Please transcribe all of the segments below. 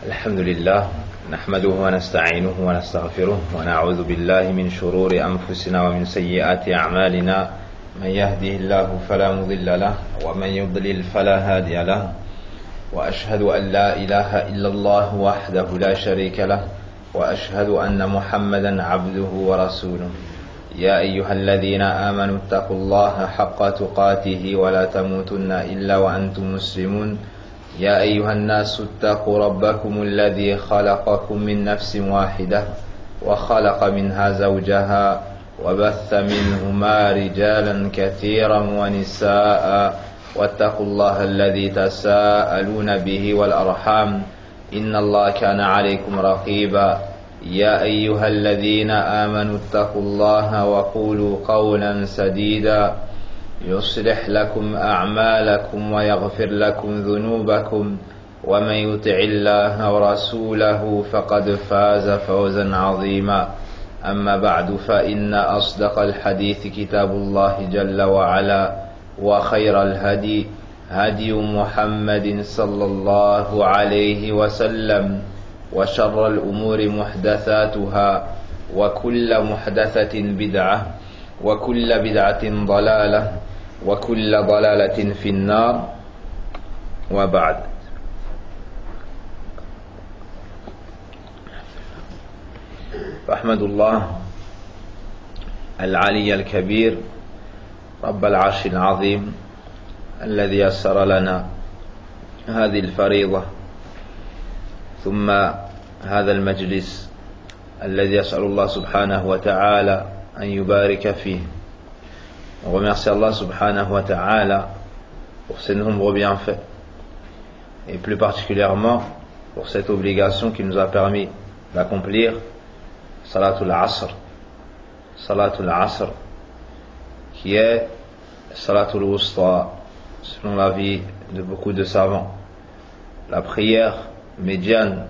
الحمد لله نحمده ونستعينه ونستغفره ونعوذ بالله من شرور أنفسنا ومن سيئات أعمالنا. من يهده الله فلا مضل له ومن يضلل فلا هادي له، وأشهد أن لا إله إلا الله وحده لا شريك له، وأشهد أن محمدا عبده ورسوله. يا أيها الذين آمنوا اتقوا الله حق تقاته ولا تموتن إلا وأنتم مسلمون. يا أيها الناس اتقوا ربكم الذي خلقكم من نفس واحدة وخلق منها زوجها وبث منهما رجالا كثيرا ونساء، واتقوا الله الذي تساءلون به والأرحام إن الله كان عليكم رقيبا. يا أيها الذين آمنوا اتقوا الله وقولوا قولا سديدا يصلح لكم أعمالكم ويغفر لكم ذنوبكم، ومن يطع الله ورسوله فقد فاز فوزا عظيما. أما بعد، فإن أصدق الحديث كتاب الله جل وعلا، وخير الهدي هدي محمد صلى الله عليه وسلم، وشر الأمور محدثاتها، وكل محدثة بدعة، وكل بدعة ضلالة، وكل ضلالة في النار. وبعد، فأحمد الله العلي الكبير رب العرش العظيم الذي يسر لنا هذه الفريضة ثم هذا المجلس الذي يسأل الله سبحانه وتعالى أن يبارك فيه. On remercie Allah subhanahu wa ta'ala pour ses nombreux bienfaits, et plus particulièrement pour cette obligation qu'il nous a permis d'accomplir, Salatul Asr, qui est Salatul Wusta selon l'avis de beaucoup de savants, la prière médiane.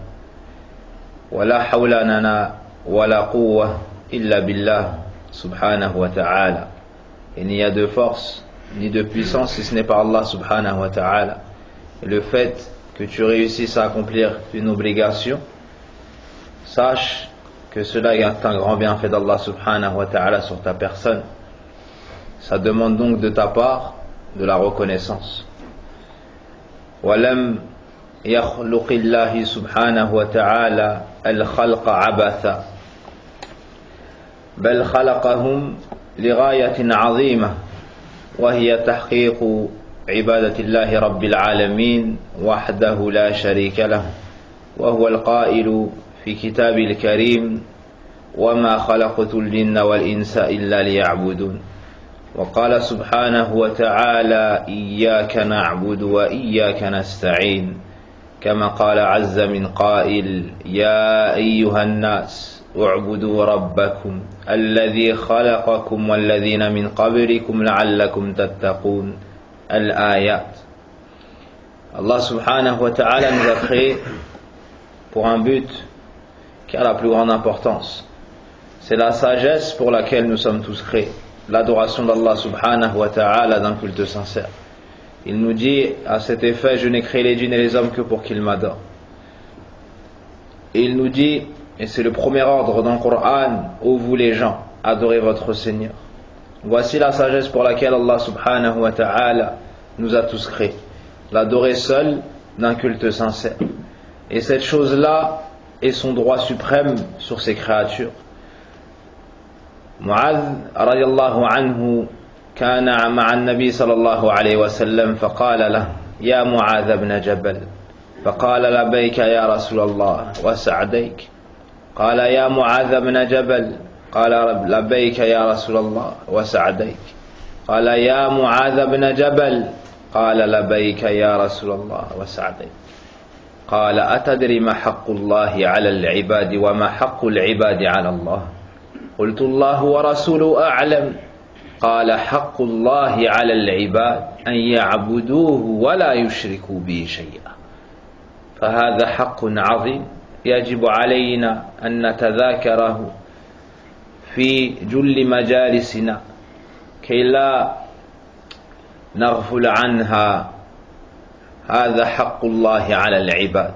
Wala hawla lana wala quwwa illa billah subhanahu wa ta'ala. Il n'y a de force ni de puissance si ce n'est par Allah subhanahu wa ta'ala. Et le fait que tu réussisses à accomplir une obligation, sache que cela est un grand bienfait d'Allah subhanahu wa ta'ala sur ta personne. Ça demande donc de ta part de la reconnaissance. وَلَمْ يَخْلُقِ اللَّهِ سُبْحَانَهُ وَتَعَالَى الْخَلْقَ عَبَثًا بل خلقهم لغاية عظيمة، وهي تحقيق عبادة الله رب العالمين وحده لا شريك له. وهو القائل في كتاب الكريم: وما خلقت الجن والإنس إلا ليعبدون. وقال سبحانه وتعالى: إياك نعبد وإياك نستعين. كما قال عز من قائل: يا أيها الناس اعبدوا ربكم الذي خلقكم والذين من قبلكم لعلكم تتقون. الآيات. Allah subhanahu wa ta'ala nous a créés pour un but qui a la plus grande importance. C'est la sagesse pour laquelle nous sommes tous créés, l'adoration d'Allah subhanahu wa ta'ala d'un culte sincère. Il nous dit à cet effet: je n'ai créé les djinns et les hommes que pour qu'ils m'adorent. Et il nous dit, et c'est le premier ordre dans le Coran: ô vous les gens, adorez votre Seigneur. Voici la sagesse pour laquelle Allah subhanahu wa ta'ala nous a tous créés, l'adorer seul d'un culte sincère. Et cette chose-là est son droit suprême sur ses créatures. Mu'adh radiyallahu anhu كان مع النبي صلى الله عليه وسلم فقال له: يا معاذ بن جبل. فقال: لبيك يا رسول الله وسعديك. قال: يا معاذ بن جبل. قال: لبيك يا رسول الله وسعديك. قال: يا معاذ بن جبل. قال: لبيك يا رسول الله وسعديك. قال: أتدري ما حق الله على العباد وما حق العباد على الله؟ قلت: الله ورسوله أعلم. قال: حق الله على العباد أن يعبدوه ولا يشركوا به شيئا. فهذا حق عظيم يجب علينا أن نتذاكره في جل مجالسنا كي لا نغفل عنها. هذا حق الله على العباد.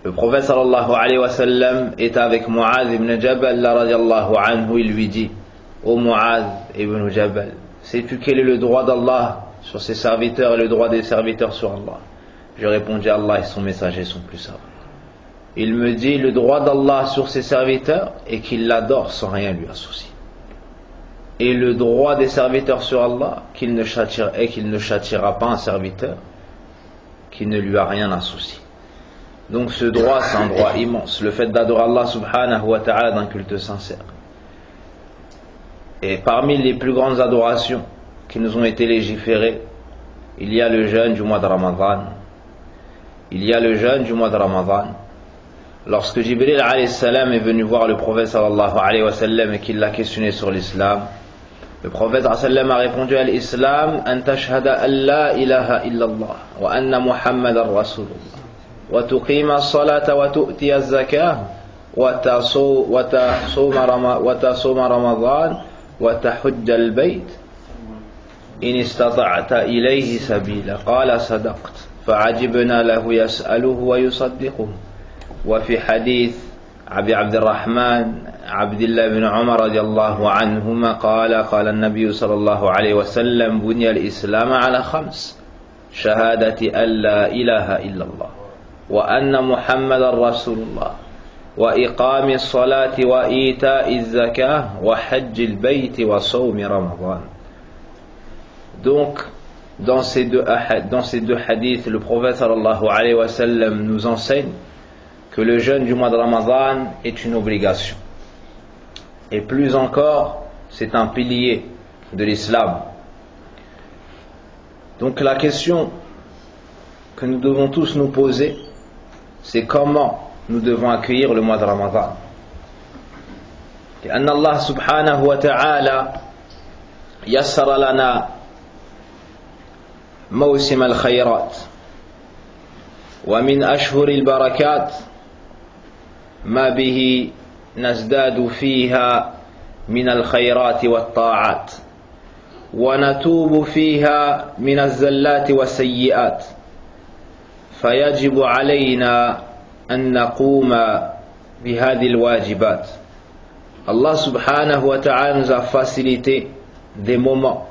Le prophète sallallahu alayhi wa sallam est avec Mu'adh ibn Jabal radiallahu anhu, il lui dit: ô Mu'adh ibn Jabal, sais-tu quel est le droit d'Allah sur ses serviteurs et le droit des serviteurs sur Allah? Je répondis: Allah et son messager sont plus savants. Il me dit: le droit d'Allah sur ses serviteurs est qu'il l'adore sans rien lui associer. Et le droit des serviteurs sur Allah qu'il ne châtiera pas un serviteur qui ne lui a rien associé. Donc ce droit, c'est un droit immense, le fait d'adorer Allah subhanahu wa ta'ala d'un culte sincère. Et parmi les plus grandes adorations qui nous ont été légiférées, il y a le jeûne du mois de Ramadan. Il y a le jeûne du mois de Ramadan. Lorsque Jibril alayhi salam est venu voir le prophète sallallahu alayhi wa sallam et qu'il l'a questionné sur l'islam, le prophète sallallahu alayhi wa sallam a répondu: al-islam an tashhada an la ilaha illallah wa anna muhammadan rasulullah wa tuqima as-salata wa tu'ti az-zakah wa tasuma ramadan wa tahujja al-bayt in istata'ta ilayhi sabila. Qala sadaqt fa'ajibna lahu yas'aluhu wa yusaddiquhu. وفي حديث أبي عبد الرحمن عبد الله بن عمر رضي الله عنهما قال النبي صلى الله عليه وسلم: بني الإسلام على 5: شهادة أن لا إله إلا الله وأن محمدا رسول الله وإقام الصلاة وإيتاء الزكاة وحج البيت وصوم رمضان. Donc, dans ces deux hadiths, le prophète sallallahu alayhi wa sallam nous enseigne que le jeûne du mois de Ramadan est une obligation. Et plus encore, c'est un pilier de l'islam. Donc la question que nous devons tous nous poser, c'est comment nous devons accueillir le mois de Ramadan. لأن الله سبحانه وتعالى يسر لنا موسم الخيرات ومن أشهر البركات ما به نزداد فيها من الخيرات والطاعات ونتوب فيها من الزلات والسيئات فيجب علينا أن نقوم بهذه الواجبات. Allah subhanahu wa ta'ala nous a facilité des moments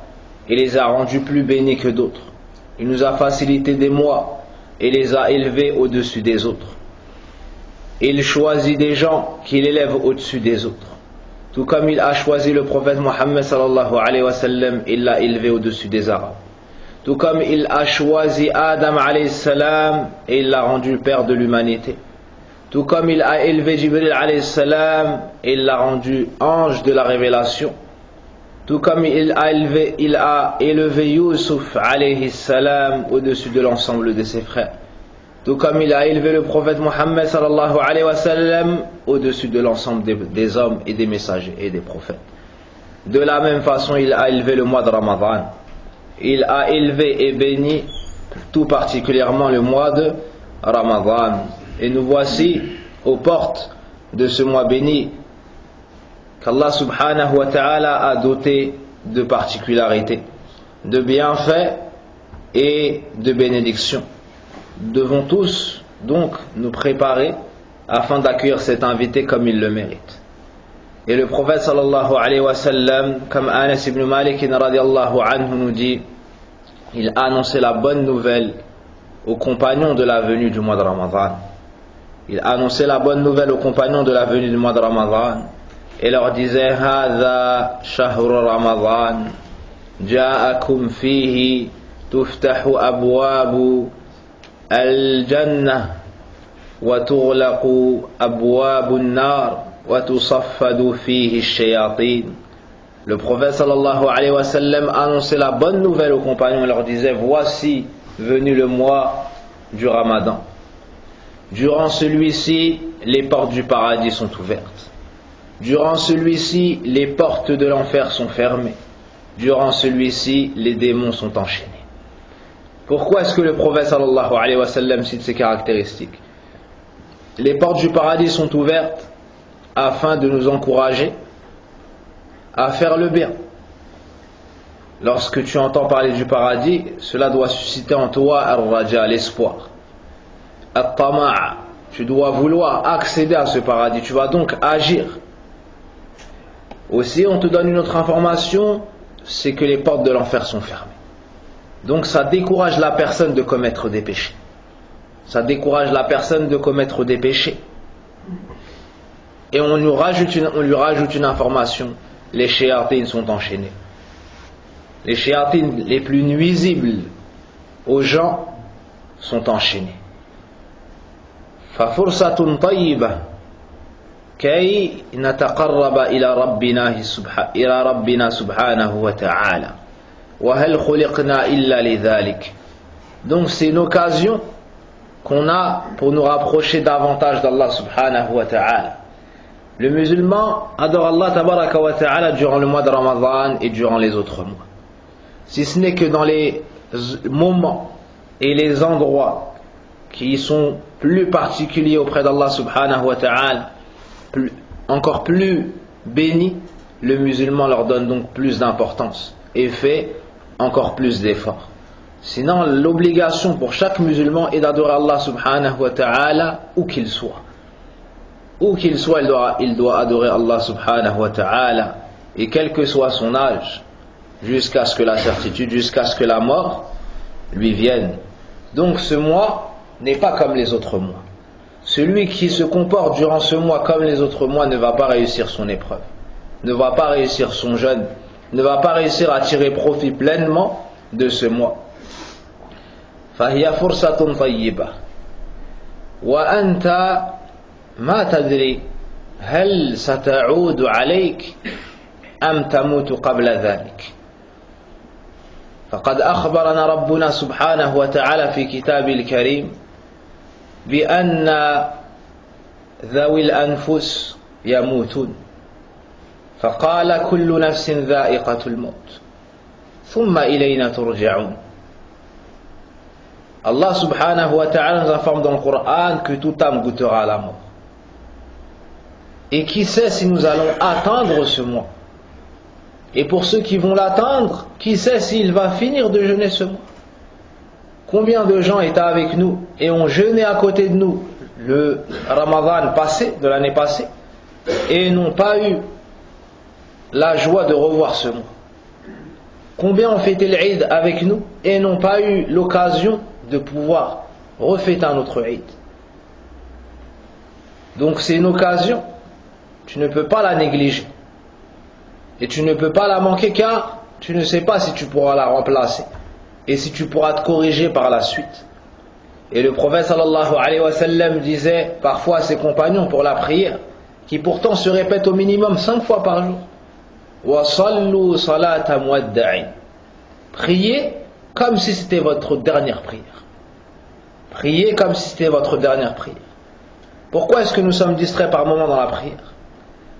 et les a rendus plus bénis que d'autres. Il nous a facilité des mois et les a élevés au-dessus des autres. Il choisit des gens qu'il élève au-dessus des autres. Tout comme il a choisi le prophète Mohammed sallallahu alayhi wa sallam, il l'a élevé au-dessus des Arabes. Tout comme il a choisi Adam alayhi salam et il l'a rendu père de l'humanité. Tout comme il a élevé Jibril alayhi salam et il l'a rendu ange de la révélation. Tout comme il a élevé Yusuf alayhi salam au-dessus de l'ensemble de ses frères. Tout comme il a élevé le prophète Mohammed sallallahu alayhi wa sallam au-dessus de l'ensemble des hommes et des messagers et des prophètes. De la même façon, il a élevé le mois de Ramadan. Il a élevé et béni tout particulièrement le mois de Ramadan. Et nous voici aux portes de ce mois béni qu'Allah subhanahu wa ta'ala a doté de particularités, de bienfaits et de bénédictions. Nous devons tous donc nous préparer afin d'accueillir cet invité comme il le mérite. Et le prophète sallallahu alayhi wa sallam, comme Anas ibn Malik radiallahu anhu nous dit, il a annoncé la bonne nouvelle aux compagnons de la venue du mois de Ramadan. Il a annoncé la bonne nouvelle aux compagnons de la venue du mois de Ramadan et leur disait: Hadha shahru Ramadan ja'akum fihi tuftahu abwabu al-jannah wa tughlaqu abwabu an-nar wa tusaffadu fihi ash-shayatin. Le prophète sallallahu alayhi wa sallam annonçait la bonne nouvelle aux compagnons et leur disait: voici venu le mois du Ramadan. Durant celui-ci, les portes du paradis sont ouvertes. Durant celui-ci, les portes de l'enfer sont fermées. Durant celui-ci, les démons sont enchaînés. Pourquoi est-ce que le prophète sallallahu alayhi wa sallam cite ces caractéristiques? Les portes du paradis sont ouvertes afin de nous encourager à faire le bien. Lorsque tu entends parler du paradis, cela doit susciter en toi al-raja, l'espoir, al-tama', Tu dois vouloir accéder à ce paradis. Tu vas donc agir. Aussi, on te donne une autre information, c'est que les portes de l'enfer sont fermées. Donc ça décourage la personne de commettre des péchés. Ça décourage la personne de commettre des péchés. Et on lui rajoute une information. Les shayatines sont enchaînés. Les shayatines les plus nuisibles aux gens sont enchaînés. فَفُرْصَةٌ طَيِّبَةٌ كَيْ نَتَقَرَّبَ إِلَى رَبِّنَا سُبْحَانَهُ وَتَعَالَى وَهَلْ خُلِقْنَا إِلَّا لِذَلِكَ. Donc c'est une occasion qu'on a pour nous rapprocher davantage d'Allah subhanahu wa ta'ala. Le musulman adore Allah tabaraka wa ta'ala durant le mois de Ramadan et durant les autres mois. Si ce n'est que dans les moments et les endroits qui sont plus particuliers auprès d'Allah subhanahu wa ta'ala, encore plus bénis, le musulman leur donne donc plus d'importance et fait encore plus d'efforts. Sinon, l'obligation pour chaque musulman est d'adorer Allah subhanahu wa ta'ala où qu'il soit. Où qu'il soit, il doit adorer Allah subhanahu wa ta'ala, et quel que soit son âge, jusqu'à ce que la certitude, jusqu'à ce que la mort lui vienne. Donc ce mois n'est pas comme les autres mois. Celui qui se comporte durant ce mois comme les autres mois ne va pas réussir son épreuve, ne va pas réussir son jeûne, ne va pas réussir à tirer profit pleinement de ce mois. فهي فرصة طيبة وأنت ما تدري هل ستعود عليك أم تموت قبل ذلك. فقد أخبرنا ربنا سبحانه وتعالى في كتابه الكريم بأن ذوي الأنفس يموتون، فقال كل نفس ذائقة الموت ثم إلينا ترجعون. Allah subhanahu wa ta'ala nous informe dans le Coran que toute âme goûtera la mort. Et qui sait si nous allons atteindre ce mois. Et pour ceux qui vont l'atteindre, qui sait s'il va finir de jeûner ce mois. Combien de gens étaient avec nous et ont jeûné à côté de nous le Ramadan passé, de l'année passée, et n'ont pas eu la joie de revoir ce mois. Combien ont fêté l'Eid avec nous et n'ont pas eu l'occasion de pouvoir refêter un autre Eid. Donc c'est une occasion, tu ne peux pas la négliger et tu ne peux pas la manquer, car tu ne sais pas si tu pourras la remplacer et si tu pourras te corriger par la suite. Et le prophète sallallahu alayhi wa sallam disait parfois à ses compagnons pour la prière, qui pourtant se répète au minimum 5 fois par jour: wa sallu salata muwadda'in. Priez comme si c'était votre dernière prière. Priez comme si c'était votre dernière prière. Pourquoi est-ce que nous sommes distraits par moments dans la prière?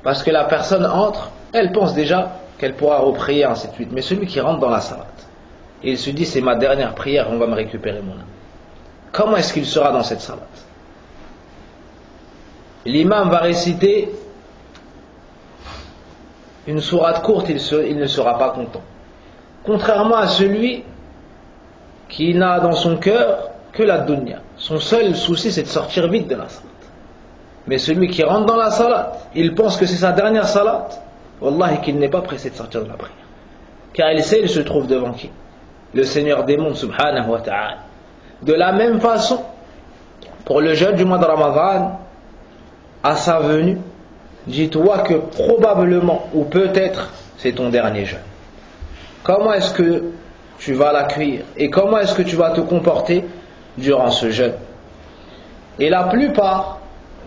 Parce que la personne entre, elle pense déjà qu'elle pourra reprier, ainsi de suite. Mais celui qui rentre dans la salat, et il se dit c'est ma dernière prière, on va me récupérer mon âme. Comment est-ce qu'il sera dans cette salat? L'imam va réciter une sourate courte, il ne sera pas content. Contrairement à celui qui n'a dans son cœur que la dunya. Son seul souci, c'est de sortir vite de la salat. Mais celui qui rentre dans la salat, il pense que c'est sa dernière salat, wallahi qu'il n'est pas pressé de sortir de la prière. Car il sait, il se trouve devant qui? Le Seigneur des mondes subhanahu wa ta'ala. De la même façon, pour le jeûne du mois de Ramadan, à sa venue, dis-toi que probablement, ou peut-être, c'est ton dernier jeûne. Comment est-ce que tu vas l'accueillir et comment est-ce que tu vas te comporter durant ce jeûne? Et la plupart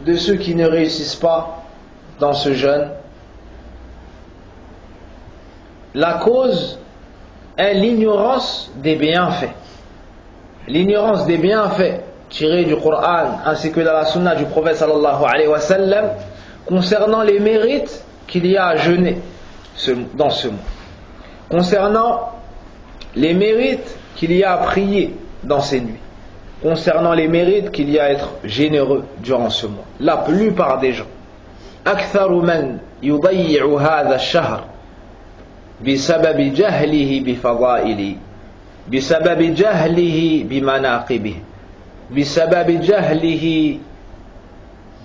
de ceux qui ne réussissent pas dans ce jeûne, la cause est l'ignorance des bienfaits. L'ignorance des bienfaits tirés du Coran ainsi que de la sunna du prophète sallallahu alayhi wa sallam concernant les mérites qu'il y a à jeûner dans ce mois. Concernant les mérites qu'il y a à prier dans ces nuits. Concernant les mérites qu'il y a à être généreux durant ce mois. La plupart des gens, أكثر من يضيع هذا الشهر بسبب جهله بفضائله، بسبب جهله بمناقبه، بسبب جهله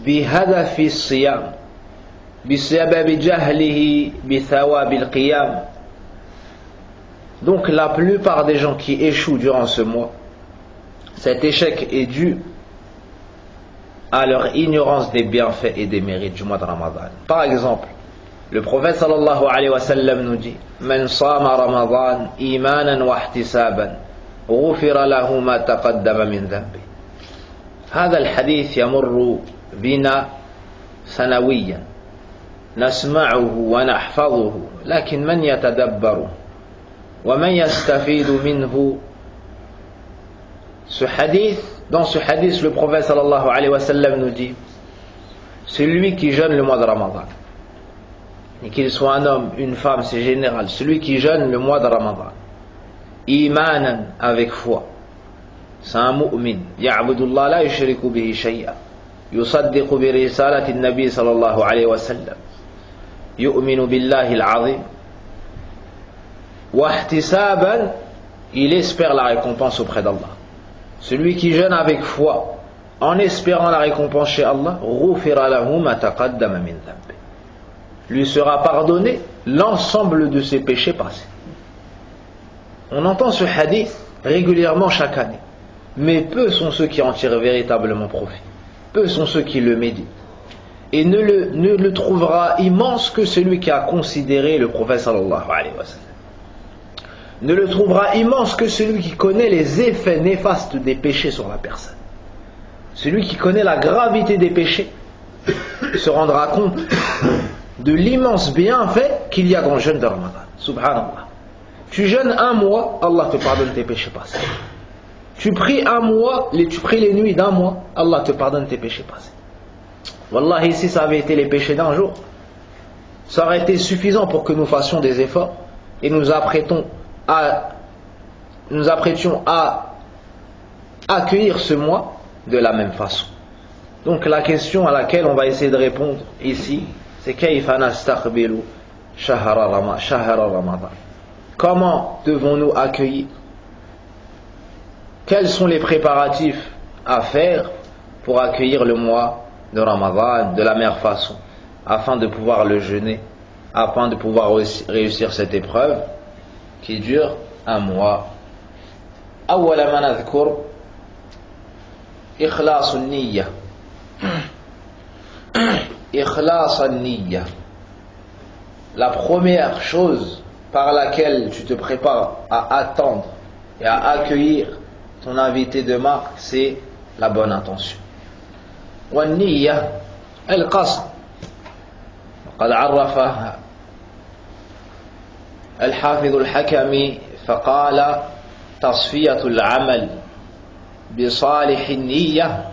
بهدف الصيام بسبب جهله بثواب القيام. Donc la plupart des gens qui échouent durant ce mois, cet échec est dû à leur ignorance des bienfaits et des mérites du mois de Ramadan. Par exemple, le prophète sallallahu alayhi wa sallam nous dit: Man sama Ramadan imanan wa ihtisaban ghufira lahu ma taqaddama min dhanbi. هذا الحديث يمر بنا سنويا نسمعه ونحفظه لكن من يتدبره ومن يستفيد منه. Ce hadith, dans ce hadith, le prophète sallallahu alayhi wa sallam nous dit: celui qui jeûne le mois de Ramadan, et qu'il soit un homme, une femme, c'est général, celui qui jeûne le mois de Ramadan, imanan, avec foi, c'est un mu'min, ya'budullah la yushriku bihi shay'a, yusaddiqu bi risalati an-nabi sallallahu alayhi wa sallam, yu'minu billahi al-azim, wa ihtisaban, il espère la récompense auprès d'Allah. Celui qui jeûne avec foi, en espérant la récompense chez Allah, ghufira lahu ma taqaddama min dhanbi, lui sera pardonné l'ensemble de ses péchés passés. On entend ce hadith régulièrement chaque année, mais peu sont ceux qui en tirent véritablement profit, peu sont ceux qui le méditent, et ne le trouvera immense que celui qui a considéré le prophète sallallahu alayhi wa sallam. Ne le trouvera immense que celui qui connaît les effets néfastes des péchés sur la personne. Celui qui connaît la gravité des péchés se rendra compte de l'immense bienfait qu'il y a dans le jeûne de Ramadan. Subhanallah. Tu jeûnes un mois, Allah te pardonne tes péchés passés. Tu pries un mois, tu pries les nuits d'un mois, Allah te pardonne tes péchés passés. Wallah, ici ça avait été les péchés d'un jour, ça aurait été suffisant pour que nous fassions des efforts et nous apprêtions à accueillir ce mois de la même façon. Donc la question à laquelle on va essayer de répondre ici, c'est kayfa nastaqbilu shahra Ramadan. Comment devons-nous accueillir? Quels sont les préparatifs à faire pour accueillir le mois de Ramadan de la meilleure façon, afin de pouvoir le jeûner, afin de pouvoir réussir cette épreuve qui dure un mois. أول ما نذكر إخلاص النية. إخلاص النية. La première chose par laquelle tu te prépares à attendre et à accueillir ton invité de marque, c'est la bonne intention. والنية القصد. قد عرفها الحافظ الحكمي فقال: تصفية العمل بصالح النية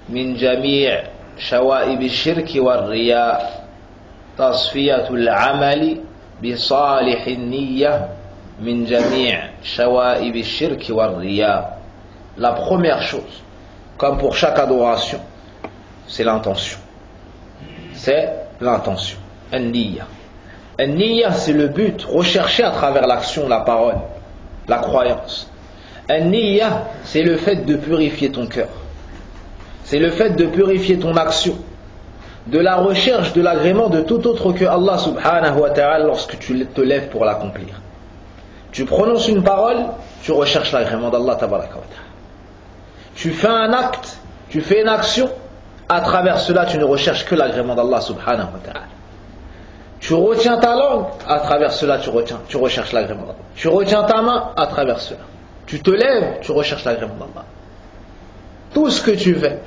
من جميع شوائب الشرك والرياء. تصفية العمل بصالح النية من جميع شوائب الشرك والرياء. La première chose, comme pour chaque adoration, c'est l'intention. C'est l'intention. An-niyya. An-niyya, c'est le but recherché à travers l'action, la parole, la croyance. An-niyya, c'est le fait de purifier ton cœur. C'est le fait de purifier ton action, de la recherche de l'agrément de tout autre que Allah subhanahu wa ta'ala lorsque tu te lèves pour l'accomplir. Tu prononces une parole, tu recherches l'agrément d'Allah tabaraka wa ta'ala. Tu fais un acte, tu fais une action, à travers cela tu ne recherches que l'agrément d'Allah subhanahu wa ta'ala. Tu retiens ta langue, à travers cela tu recherches l'agrément d'Allah. Tu retiens ta main, à travers cela. Tu te lèves, tu recherches l'agrément d'Allah. Tout ce que tu fais,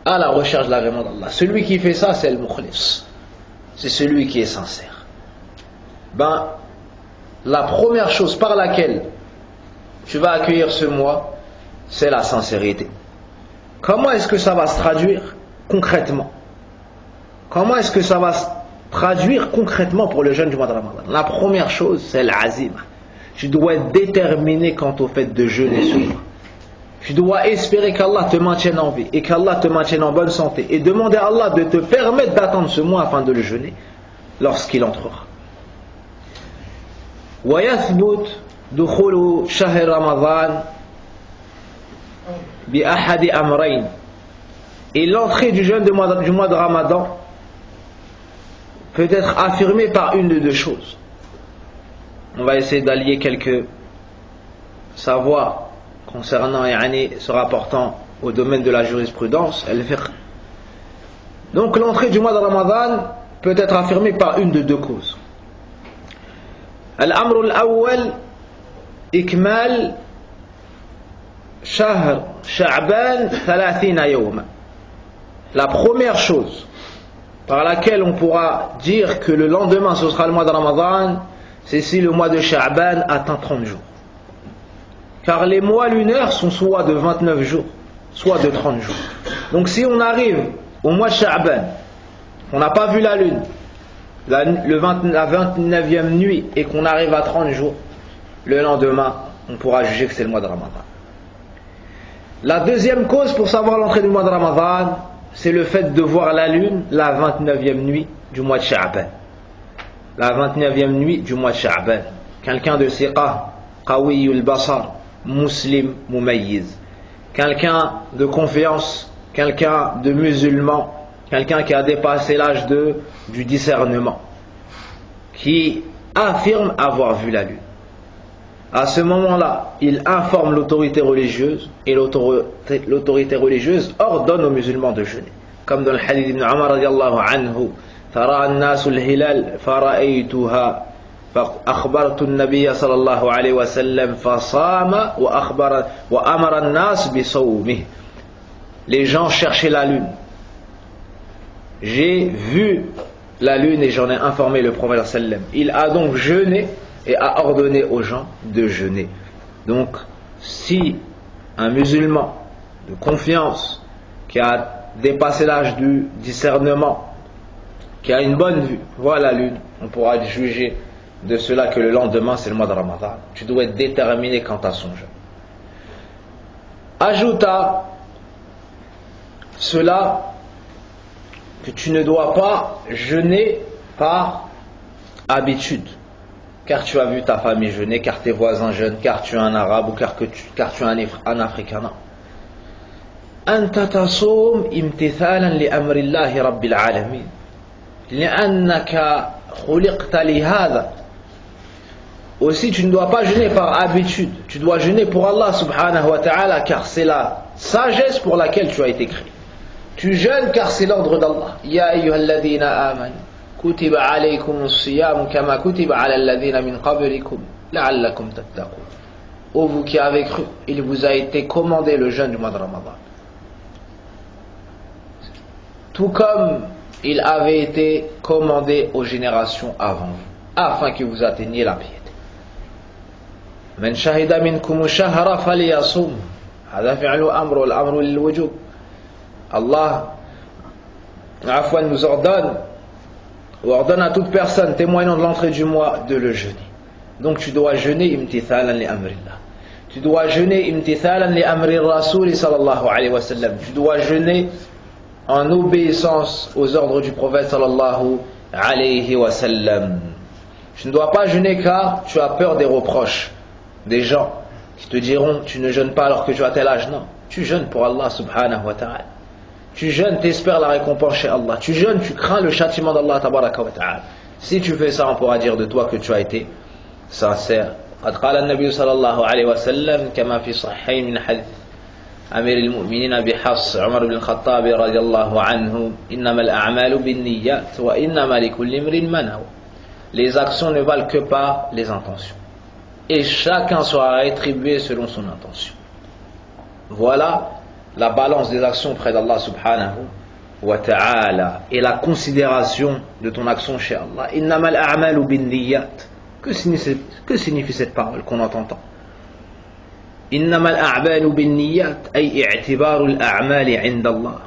à la recherche de l'agrément d'Allah. Celui qui fait ça, c'est le mukhlis. C'est celui qui est sincère. La première chose par laquelle tu vas accueillir ce mois, c'est la sincérité. Comment est-ce que ça va se traduire concrètement? Comment est-ce que ça va se traduire concrètement pour le jeûne du mois de Ramadan? La première chose, c'est l'azima. Tu dois être déterminé quant au fait de jeûner ce mois. Tu dois espérer qu'Allah te maintienne en vie et qu'Allah te maintienne en bonne santé et demander à Allah de te permettre d'attendre ce mois afin de le jeûner lorsqu'il entrera. ويثبت دخول شهر رمضان بأحد أمرين. Et l'entrée du jeûne du mois de Ramadan peut être affirmée par une de deux choses. On va essayer d'allier quelques savoirs concernant se rapportant au domaine de la jurisprudence, al-fiqh. Donc l'entrée du mois de Ramadan peut être affirmée par une de deux causes. Al-amr al-awwal ikmal shahr sha'ban 30 yawma. La première chose par laquelle on pourra dire que le lendemain ce sera le mois de Ramadan, c'est si le mois de Sha'ban atteint 30 jours. Car les mois lunaires sont soit de 29 jours, soit de 30 jours. Donc si on arrive au mois de Sha'ban, on n'a pas vu la lune, la 29e nuit, et qu'on arrive à 30 jours, le lendemain, on pourra juger que c'est le mois de Ramadan. La deuxième cause pour savoir l'entrée du mois de Ramadan, c'est le fait de voir la lune la 29e nuit du mois de Sha'ban. La 29e nuit du mois de Sha'ban. Quelqu'un de siqa, qawiyul basar, muslim, mumayyiz. Quelqu'un de confiance, quelqu'un de musulman, quelqu'un qui a dépassé l'âge du discernement, qui affirme avoir vu la lune. À ce moment-là, il informe l'autorité religieuse et l'autorité religieuse ordonne aux musulmans de jeûner. Comme dans le hadith d'Ibn Umar radiallahu anhu, ترى الناس الهلال فرأيتها فأخبرت النبي صلى الله عليه وسلم فصام وأمر الناس بصومه. Les gens cherchaient la lune. J'ai vu la lune et j'en ai informé le prophète sallam. Il a donc jeûné et a ordonné aux gens de jeûner. Donc, si un musulman de confiance qui a dépassé l'âge du discernement, qui a une bonne vue, voit la lune, on pourra juger de cela que le lendemain c'est le mois de Ramadan. Tu dois être déterminé quant à son jeûne. Ajoute à cela que tu ne dois pas jeûner par habitude, car tu as vu ta famille jeûner, car tes voisins jeûnent, car tu es un arabe ou car tu es un africain. أنت تصوم امتثالا لأمر الله رب العالمين لأنك خلقت لهذا. Aussi, tu ne dois pas jeûner par habitude, tu dois jeûner pour Allah subhanahu wa ta'ala, car c'est la sagesse pour laquelle tu as été créé. Tu jeûnes car c'est l'ordre d'Allah. Ya ayyuhalladhina amanu kutiba alaykum as-siyam kama kutiba ala alladhina min qablikum la'allakum tattaqun. Ô vous qui avez cru, il vous a été commandé le jeûne du mois de Ramadan, tout comme il avait été commandé aux générations avant vous, afin que vous atteigniez la piété. Man shahida minkum ash-shahra falyasum. Hada fi'lu amr wal amru lil wujub. Allah nous ordonne à toute personne témoignant de l'entrée du mois de le jeûner. Donc tu dois jeûner imtithalan li amrillah. Tu dois jeûner imtithalan li amri rasoul sallallahu alayhi wa sallam. Tu dois jeûner en obéissance aux ordres du prophète sallallahu alayhi wa sallam. Tu ne dois pas jeûner car tu as peur des reproches des gens qui te diront tu ne jeûnes pas alors que tu as tel âge. Non, tu jeûnes pour Allah subhanahu wa ta'ala. Tu jeûnes, tu espères la récompense chez Allah. Tu jeûnes, tu crains le châtiment d'Allah tabaraka wa ta'ala. Si tu fais ça, on pourra dire de toi que tu as été sincère. قد قال النبي صلى الله عليه وسلم كما في صحيح من حديث أمير المؤمنين بحفص عمر بن الخطاب رضي الله عنه إنما الأعمال بالنيات وإنما لكل امرئ ما نوى. Les actions ne valent que par les intentions. Et chacun sera rétribué selon son intention. Voilà la balance des actions près d'Allah subhanahu wa ta'ala et la considération de ton action chez Allah. إنما الأعمال بالنيات. Que signifie cette parole qu'on entend tant? إنما الأعمال بالنيات أي اعتبار الأعمال عند الله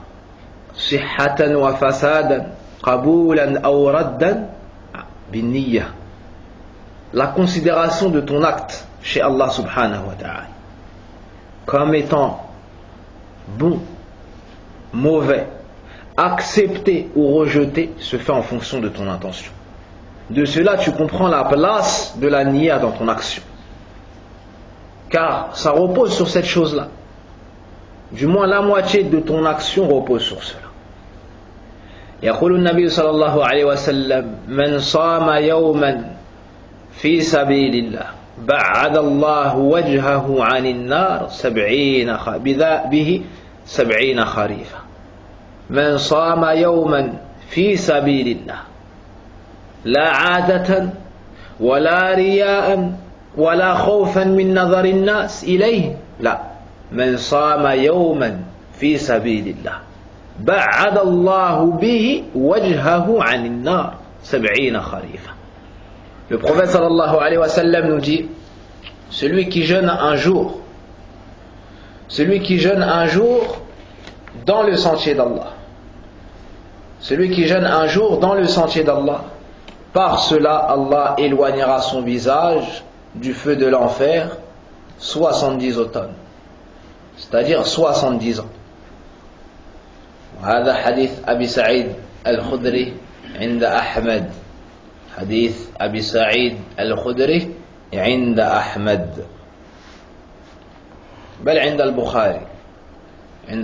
صحة وفسادا قبولا أو ردا بالنية. La considération de ton acte chez Allah subhanahu wa ta'ala comme étant bon, mauvais, accepté ou rejeté se fait en fonction de ton intention. De cela tu comprends la place de la niya dans ton action, car ça repose sur cette chose-là. du moins la moitié de ton action repose sur cela. يقول النبي صلى الله عليه وسلم من صام يوما في سبيل الله بعد الله وجهه عن النار به 70 خريفا. من صام يوما في سبيل الله لا عادة ولا رياء ولا خوفا من نظر الناس إليه، لا، من صام يوما في سبيل الله بعد الله به وجهه عن النار 70 خريفا. Le prophète sallallahu alayhi wa sallam nous dit, celui qui jeûne un jour dans le sentier d'Allah, celui qui jeûne un jour dans le sentier d'Allah, par cela Allah éloignera son visage du feu de l'enfer 70 automnes, c'est-à-dire 70 ans. وهذا حديث أبي سعيد الخدري عند أحمد، حديث أبي سعيد الخدري عند أحمد، بل عند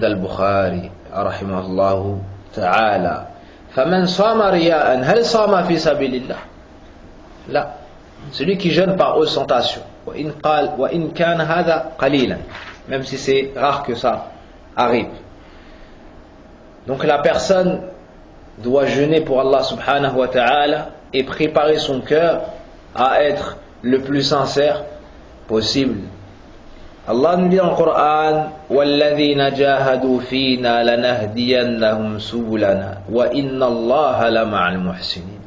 البخاري رحمه الله تعالى. فمن صام رياء هل صام في سبيل الله؟ لا، celui qui jeûne par ostentation, وإن كان هذا قليلا, même si c'est rare que ça arrive. Donc la personne doit jeûner pour Allah subhanahu wa ta'ala et préparer son cœur à être le plus sincère possible. Allah nous dit dans le Coran وَالَّذِينَ جَاهَدُوا فِينَا لَنَهْدِيَنَّهُمْ سُبُلَنَا وَإِنَّ اللَّهَ لَمَعَ الْمُحْسِنِينَ.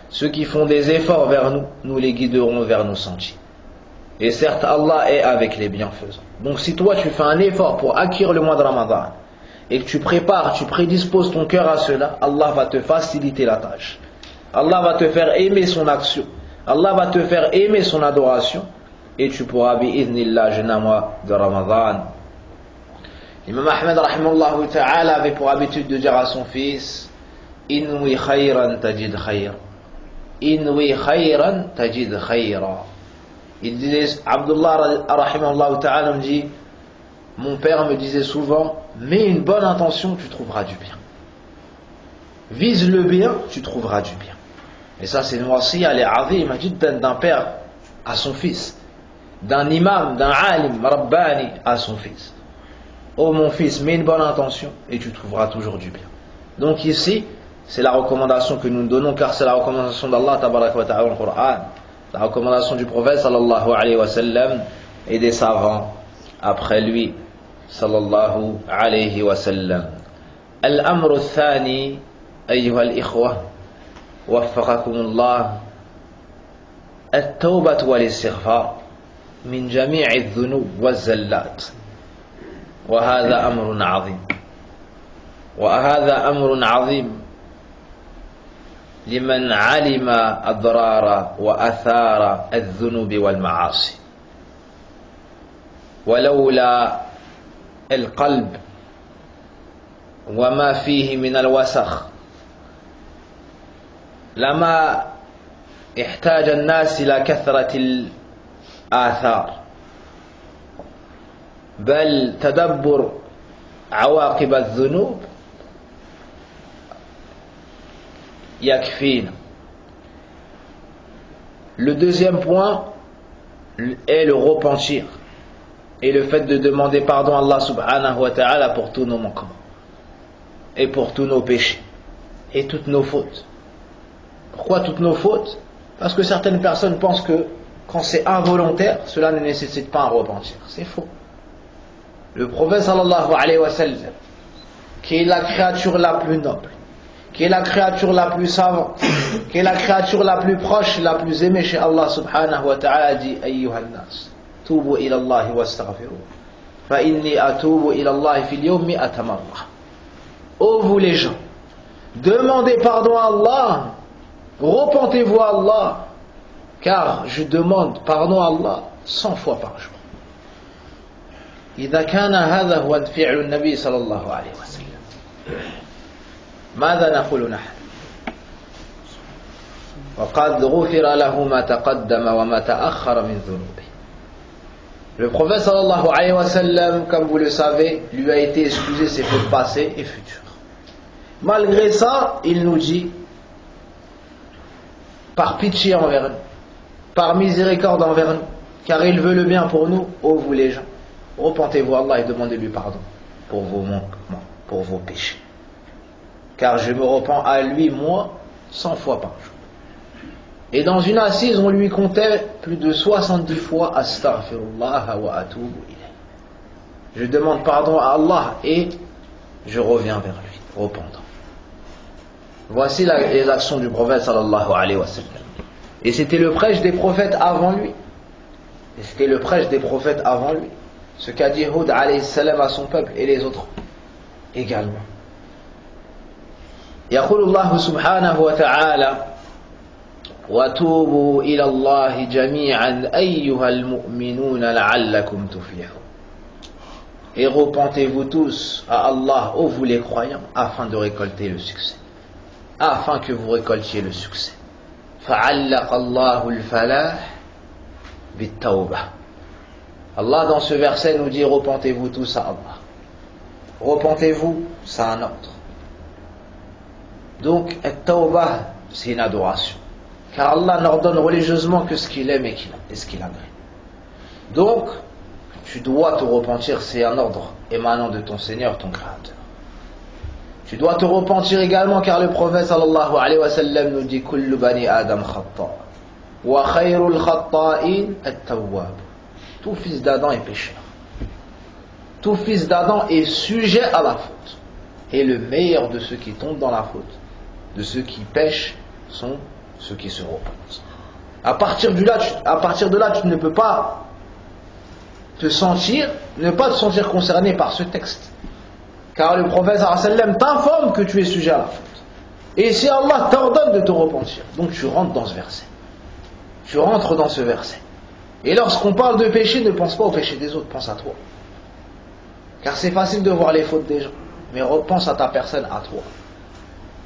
Ceux qui font des efforts vers nous, nous les guiderons vers nos sentiers. Et certes, Allah est avec les bienfaisants. Donc si toi tu fais un effort pour acquérir le mois de Ramadan et que tu prépares, tu prédisposes ton cœur à cela, Allah va te faciliter la tâche. Allah va te faire aimer son action. Allah va te faire aimer son adoration. Et tu pourras, bi'idhnillah, jeûner un mois de Ramadan. L'imam Ahmed, rahimahullah ta'ala, avait pour habitude de dire à son fils, Inwi khayran tajid khayra. Inwi khayran tajid khayra. Il disait, Abdullah, rahimahullah ta'ala, me dit, mon père me disait souvent, mets une bonne intention, tu trouveras du bien. Vise le bien, tu trouveras du bien. Et ça, c'est une wasiya, elle est azima jiddan d'un père à son fils, d'un imam, d'un alim, rabbani à son fils. Oh mon fils, mets une bonne intention et tu trouveras toujours du bien. Donc ici, c'est la recommandation que nous donnons, car c'est la recommandation d'Allah tabaraka wa ta'ala dans le Coran, la recommandation du prophète sallallahu alayhi wa sallam et des savants après lui sallallahu alayhi wa sallam. Al-amru al-thani, ayyuha al-ikhwa, وفقكم الله التوبة والاستغفار من جميع الذنوب والزلات، وهذا أمر عظيم لمن علم أضرار وأثار الذنوب والمعاصي. ولولا القلب وما فيه من الوسخ لما احتاج الناس إلى كثرة الآثار، بل تدبر عواقب الذنوب يكفينا. Le deuxième point est le repentir et le fait de demander pardon à Allah subhanahu wa ta'ala pour tous nos manquements et pour tous nos péchés et toutes nos fautes. Pourquoi toutes nos fautes? Parce que certaines personnes pensent que quand c'est involontaire, cela ne nécessite pas un repentir. C'est faux. Le prophète sallallahu alayhi wa sallam, qui est la créature la plus noble, qui est la créature la plus savante, qui est la créature la plus proche, la plus aimée chez Allah subhanahu wa ta'ala, dit ayyuhan nas, tubu ila Allah wa astaghfiru, fa inni atubu ila Allah fil yawm mi'ata marra. Ô vous les gens, demandez pardon à Allah, repentez-vous à Allah, car je demande pardon à Allah 100 fois par jour. إذا كان هذا هو فعل النبي صلى الله عليه وسلم، ماذا نقول نحن؟ وقد غفر له ما تقدم وما تأخر من ذنوبه. Le prophète sallallahu alayhi wa sallam, comme vous le savez, lui a été excusé ses fautes passées et futures. Malgré ça, il nous dit, par pitié envers nous, par miséricorde envers nous, car il veut le bien pour nous, ô vous les gens, repentez-vous à Allah et demandez-lui pardon pour vos manquements, pour vos péchés. Car je me repens à lui, moi, 100 fois par jour. Et dans une assise, on lui comptait plus de 70 fois Astaghfirullah wa atubu ilayh. Je demande pardon à Allah et je reviens vers lui, repentant. Voici les actions du prophète sallallahu alayhi wa sallam. Et c'était le prêche des prophètes avant lui. Et c'était le prêche des prophètes avant lui. Ce qu'a dit Hud alayhi salam à son peuple et les autres également. يقول الله سبحانه وتعالى وتوبوا إلى الله جميعا أيها المؤمنون لعلكم تفلحون. Et repentez-vous tous à Allah, ô vous les croyants, afin de récolter le succès. Afin que vous récoltiez le succès. فعلق الله الفلاح بالتوبة. Allah dans ce verset nous dit repentez-vous tous à Allah. Repentez-vous, c'est un ordre. Donc, at-tawbah, c'est une adoration. Car Allah n'ordonne religieusement que ce qu'il aime et ce qu'il agrée. Donc, tu dois te repentir, c'est un ordre émanant de ton Seigneur, ton Créateur. Tu dois te repentir également, car le prophète sallallahu alayhi wa sallam nous dit kullu bani adam khata wa khayrul khata'in at-tawwab. Tout fils d'Adam est pécheur. Tout fils d'Adam est sujet à la faute. Et le meilleur de ceux qui tombent dans la faute, de ceux qui pêchent, sont ceux qui se repentent. À partir de là, tu ne peux pas ne pas te sentir concerné par ce texte. Car le prophète sallallahu alayhi wa sallam t'informe que tu es sujet à la faute. Et si Allah t'ordonne de te repentir, donc tu rentres dans ce verset. Tu rentres dans ce verset. Et lorsqu'on parle de péché, ne pense pas au péché des autres, pense à toi. Car c'est facile de voir les fautes des gens. Mais repense à ta personne, à toi.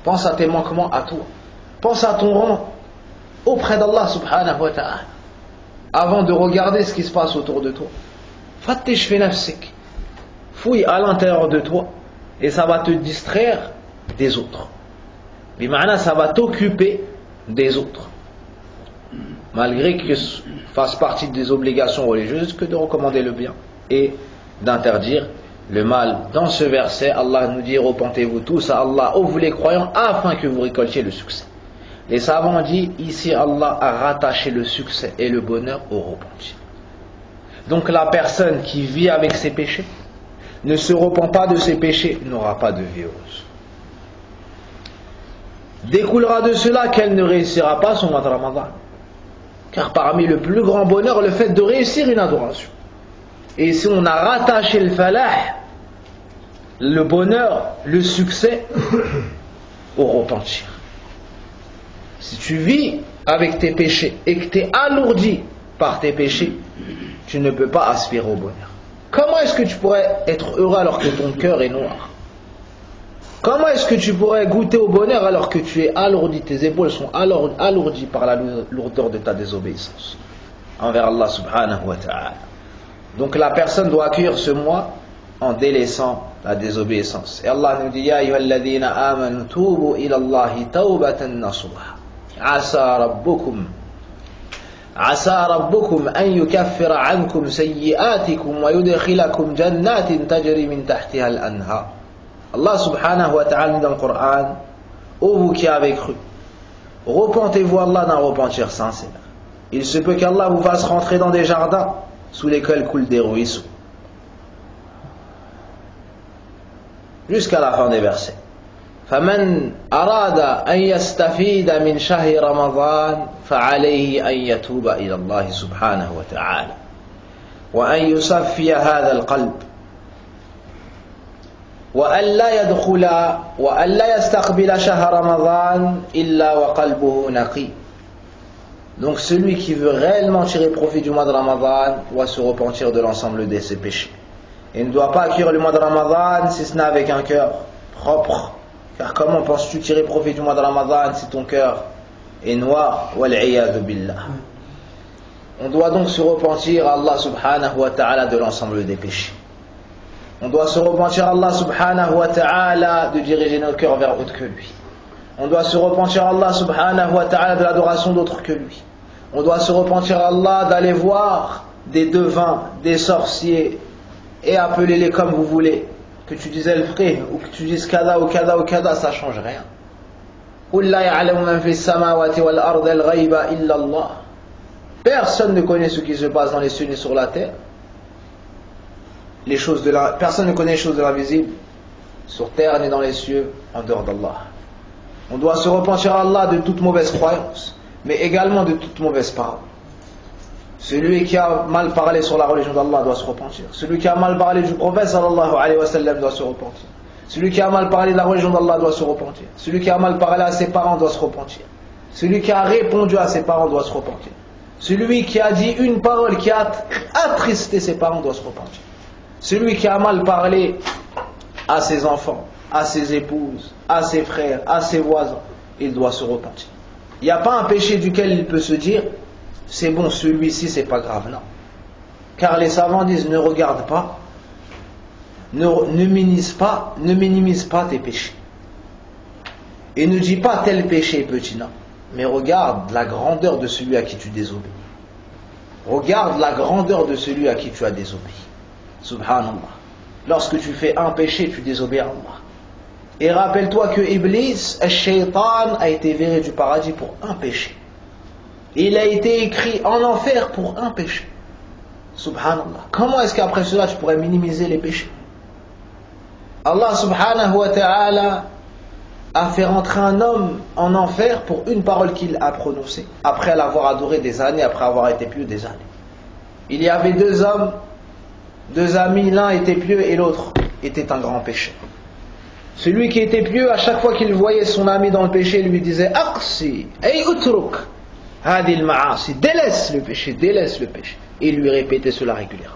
Pense à tes manquements, à toi. Pense à ton rang auprès d'Allah subhanahu wa ta'ala. Avant de regarder ce qui se passe autour de toi. Fattish fi nafsik. Fouille à l'intérieur de toi. Et ça va te distraire des autres. Bima'ana, ça va t'occuper des autres. Malgré que ce fasse partie des obligations religieuses que de recommander le bien et d'interdire le mal. Dans ce verset, Allah nous dit repentez-vous tous à Allah, ô vous les croyants, afin que vous récoltiez le succès. Les savants ont dit ici Allah a rattaché le succès et le bonheur au repentir. Donc la personne qui vit avec ses péchés, ne se repent pas de ses péchés, n'aura pas de vie heureuse. Découlera de cela qu'elle ne réussira pas son mois de Ramadan. Car parmi le plus grand bonheur, le fait de réussir une adoration. Et si on a rattaché le falah, le bonheur, le succès, au repentir. Si tu vis avec tes péchés et que tu es alourdi par tes péchés, tu ne peux pas aspirer au bonheur. Comment est-ce que tu pourrais être heureux alors que ton cœur est noir? Comment est-ce que tu pourrais goûter au bonheur alors que tu es alourdi, tes épaules sont alourdies par la lourdeur de ta désobéissance envers Allah subhanahu wa ta'ala? Donc la personne doit accueillir ce mois en délaissant la désobéissance. Et Allah nous dit Ya ayyuhalladhina amanu tubu ila Allahi tawbatan nasuha. Asa rabbukum an yukaffira ankum sayyi'atikum wa yudkhilakum jannatin tajri min tahtiha al-anhar. Allah subhanahu wa ta'ala dans le Coran, ô vous qui avez cru, repentez-vous à Allah d'un repentir sincère. Il se peut qu'Allah vous fasse rentrer dans des jardins sous lesquels coulent des ruisseaux. Jusqu'à la fin des versets. فمن أراد أن يستفيد من شهر رمضان فعليه أن يتوب إلى الله سبحانه وتعالى وأن يصفي هذا القلب وأن لا يستقبل شهر رمضان إلا وقلبه نقي. Donc celui qui veut réellement tirer profit du mois de Ramadan doit se repentir de l'ensemble de ses péchés. Et ne doit pas accueillir le mois de Ramadan si ce n'est avec un cœur propre. Car comment penses-tu tirer profit du mois de Ramadan si ton cœur est noir? Wal'iyadu billah. On doit donc se repentir à Allah subhanahu wa ta'ala de l'ensemble des péchés. On doit se repentir à Allah subhanahu wa ta'ala de diriger nos cœurs vers autre que lui. On doit se repentir à Allah subhanahu wa ta'ala de l'adoration d'autre que lui. On doit se repentir à Allah d'aller voir des devins, des sorciers, et appelez-les comme vous voulez. Que tu dises el frère, ou que tu dises kada ou kada ou kada, ça ne change rien. Personne ne connaît ce qui se passe dans les cieux ni sur la terre. Personne ne connaît les choses de l'invisible sur terre ni dans les cieux en dehors d'Allah. On doit se repentir à Allah de toute mauvaise croyance, mais également de toute mauvaise parole. Celui qui a mal parlé sur la religion d'Allah doit se repentir. Celui qui a mal parlé du prophète sallallahu alayhi wa sallam doit se repentir. Celui qui a mal parlé de la religion d'Allah doit se repentir. Celui qui a mal parlé à ses parents doit se repentir. Celui qui a répondu à ses parents doit se repentir. Celui qui a dit une parole qui a attristé ses parents doit se repentir. Celui qui a mal parlé à ses enfants, à ses épouses, à ses frères, à ses voisins, il doit se repentir. Il n'y a pas un péché duquel il peut se dire c'est bon, celui-ci c'est pas grave, non. Car les savants disent ne regarde pas, ne minimise pas tes péchés. Et ne dis pas tel péché est petit, non. Mais regarde la grandeur de celui à qui tu désobéis. Regarde la grandeur de celui à qui tu as désobéi. Subhanallah. Lorsque tu fais un péché, tu désobéis à Allah. Et rappelle-toi que Iblis, le shaitan, a été viré du paradis pour un péché. Il a été écrit en enfer pour un péché. Subhanallah. Comment est-ce qu'après cela tu pourrais minimiser les péchés? Allah subhanahu wa ta'ala a fait rentrer un homme en enfer pour une parole qu'il a prononcée, après l'avoir adoré des années, après avoir été pieux des années. Il y avait deux hommes, deux amis, l'un était pieux et l'autre était un grand pécheur. Celui qui était pieux, à chaque fois qu'il voyait son ami dans le péché, lui disait Aqsi, ay utruk, hadil ma'asi, délaisse le péché, délaisse le péché. Et il lui répétait cela régulièrement.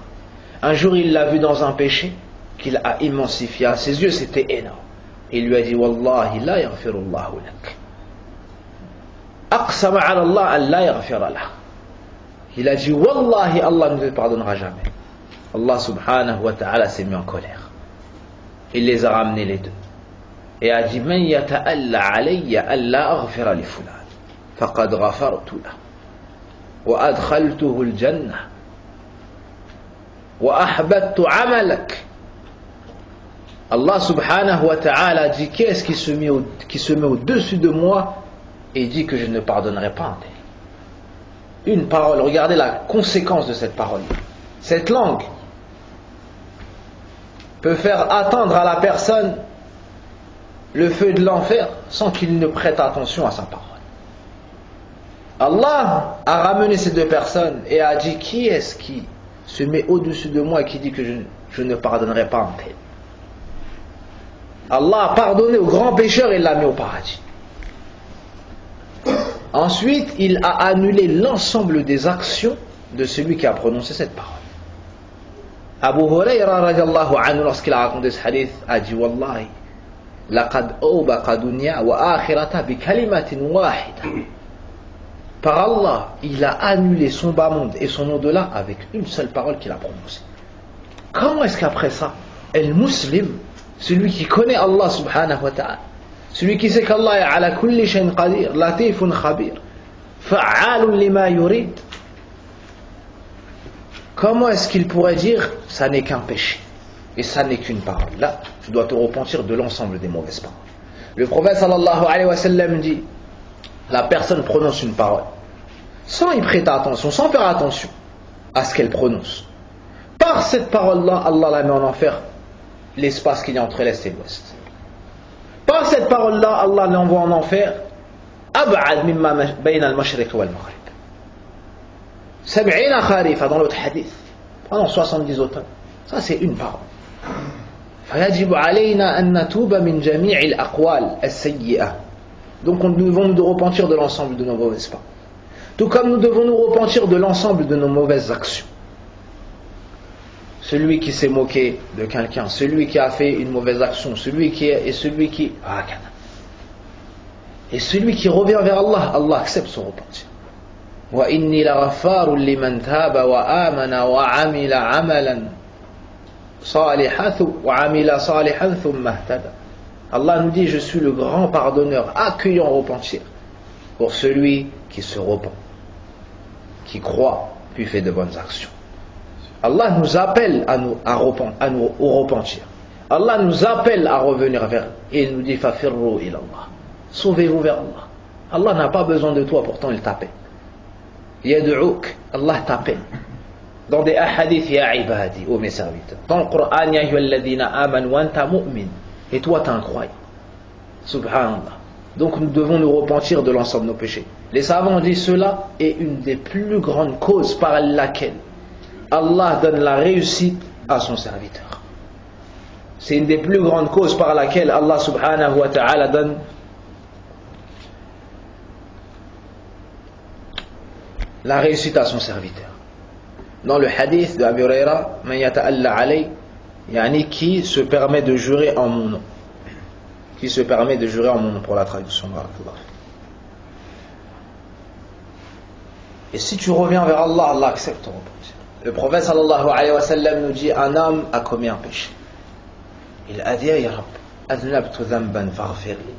Un jour, il l'a vu dans un péché qu'il a immensifié à ses yeux, c'était énorme. Il lui a dit Wallahi la yaghfirullahu lak. Aqsama ala Allah an la yaghfira lah. Il a dit Wallahi, Allah ne te pardonnera jamais. Allah subhanahu wa ta'ala s'est mis en colère. Il les a ramenés les deux. Et a dit Man yata'alla alayya an la aghfira li fulan. Faqad ghafartu lah. Wa adkhaltuhu al-jannah. Wa ahbattu amalak. Allah subhanahu wa ta'ala dit qui est-ce qui se met au-dessus de moi et dit que je ne pardonnerai pas un tel. Une parole, regardez la conséquence de cette parole. Cette langue peut faire attendre à la personne le feu de l'enfer sans qu'il ne prête attention à sa parole. Allah a ramené ces deux personnes et a dit qui est-ce qui se met au-dessus de moi et qui dit que je ne pardonnerai pas un tel. Allah a pardonné au grand pécheur et l'a mis au paradis. Ensuite, il a annulé l'ensemble des actions de celui qui a prononcé cette parole. Abu Hurayra radiallahu anhu, lorsqu'il a raconté ce hadith, a dit Wallahi, laqad awbaqa dunya wa akhirata bi kalimatin wahida. Par Allah, il a annulé son bas monde et son au-delà avec une seule parole qu'il a prononcée. Comment est-ce qu'après ça, el muslim, celui qui connaît Allah subhanahu wa ta'ala, celui qui sait qu'Allah est ala kulli shay'in qadir, latifun khabir, fa'alun lima yurid, comment est-ce qu'il pourrait dire ça n'est qu'un péché et ça n'est qu'une parole? Là, tu dois te repentir de l'ensemble des mauvaises paroles. Le prophète sallallahu alayhi wa sallam dit la personne prononce une parole sans y prêter attention, sans faire attention à ce qu'elle prononce. Par cette parole-là, Allah la met en enfer, l'espace qu'il y a entre l'Est et l'Ouest. Par cette parole-là, Allah l'envoie en enfer ab'ad mimma bayna al-mashriq wal maghrib. 70 kharifa dans l'autre hadith, pendant 70 automnes. Ça c'est une parole. فيجب علينا أن نتوب من جميع الأقوال السيئة. Donc nous devons nous repentir de l'ensemble de nos mauvaises paroles. Tout comme nous devons nous repentir de l'ensemble de nos mauvaises actions. Celui qui s'est moqué de quelqu'un, celui qui a fait une mauvaise action, celui qui revient vers Allah, Allah accepte son repentir. وإني لغفار لمن تاب وآمن وعمل عملا صالحا ثم اهتدى. Allah nous dit, je suis le grand pardonneur, accueillant au repentir pour celui qui se repent, qui croit, puis fait de bonnes actions. Allah nous appelle au repentir. Allah nous appelle à revenir vers lui. Et il nous dit, fafirru ilallah. Sauvez-vous vers Allah. Allah n'a pas besoin de toi, pourtant il t'appelle. Yad'ouk, Allah t'appelle. Dans des hadiths, ya ibadi, ô mes serviteurs. Dans le Coran, ya ayyuhalladhina amanu wa anta mu'min. Et toi, t'es un croyant. Subhanallah. Donc nous devons nous repentir de l'ensemble de nos péchés. Les savants disent cela est une des plus grandes causes par laquelle Allah donne la réussite à son serviteur. C'est une des plus grandes causes par laquelle Allah subhanahu wa ta'ala donne la réussite à son serviteur. Dans le hadith de Abu Huraira, man yata'alla alay, yani qui se permet de jurer en mon nom. Qui se permet de jurer en mon nom, pour la traduction. Et si tu reviens vers Allah, Allah accepte ton repentir. Le prophète sallallahu alayhi wa sallam nous dit, un homme a commis un péché. Il a dit, ya Rabb, adnabtu dhanban faghfir li.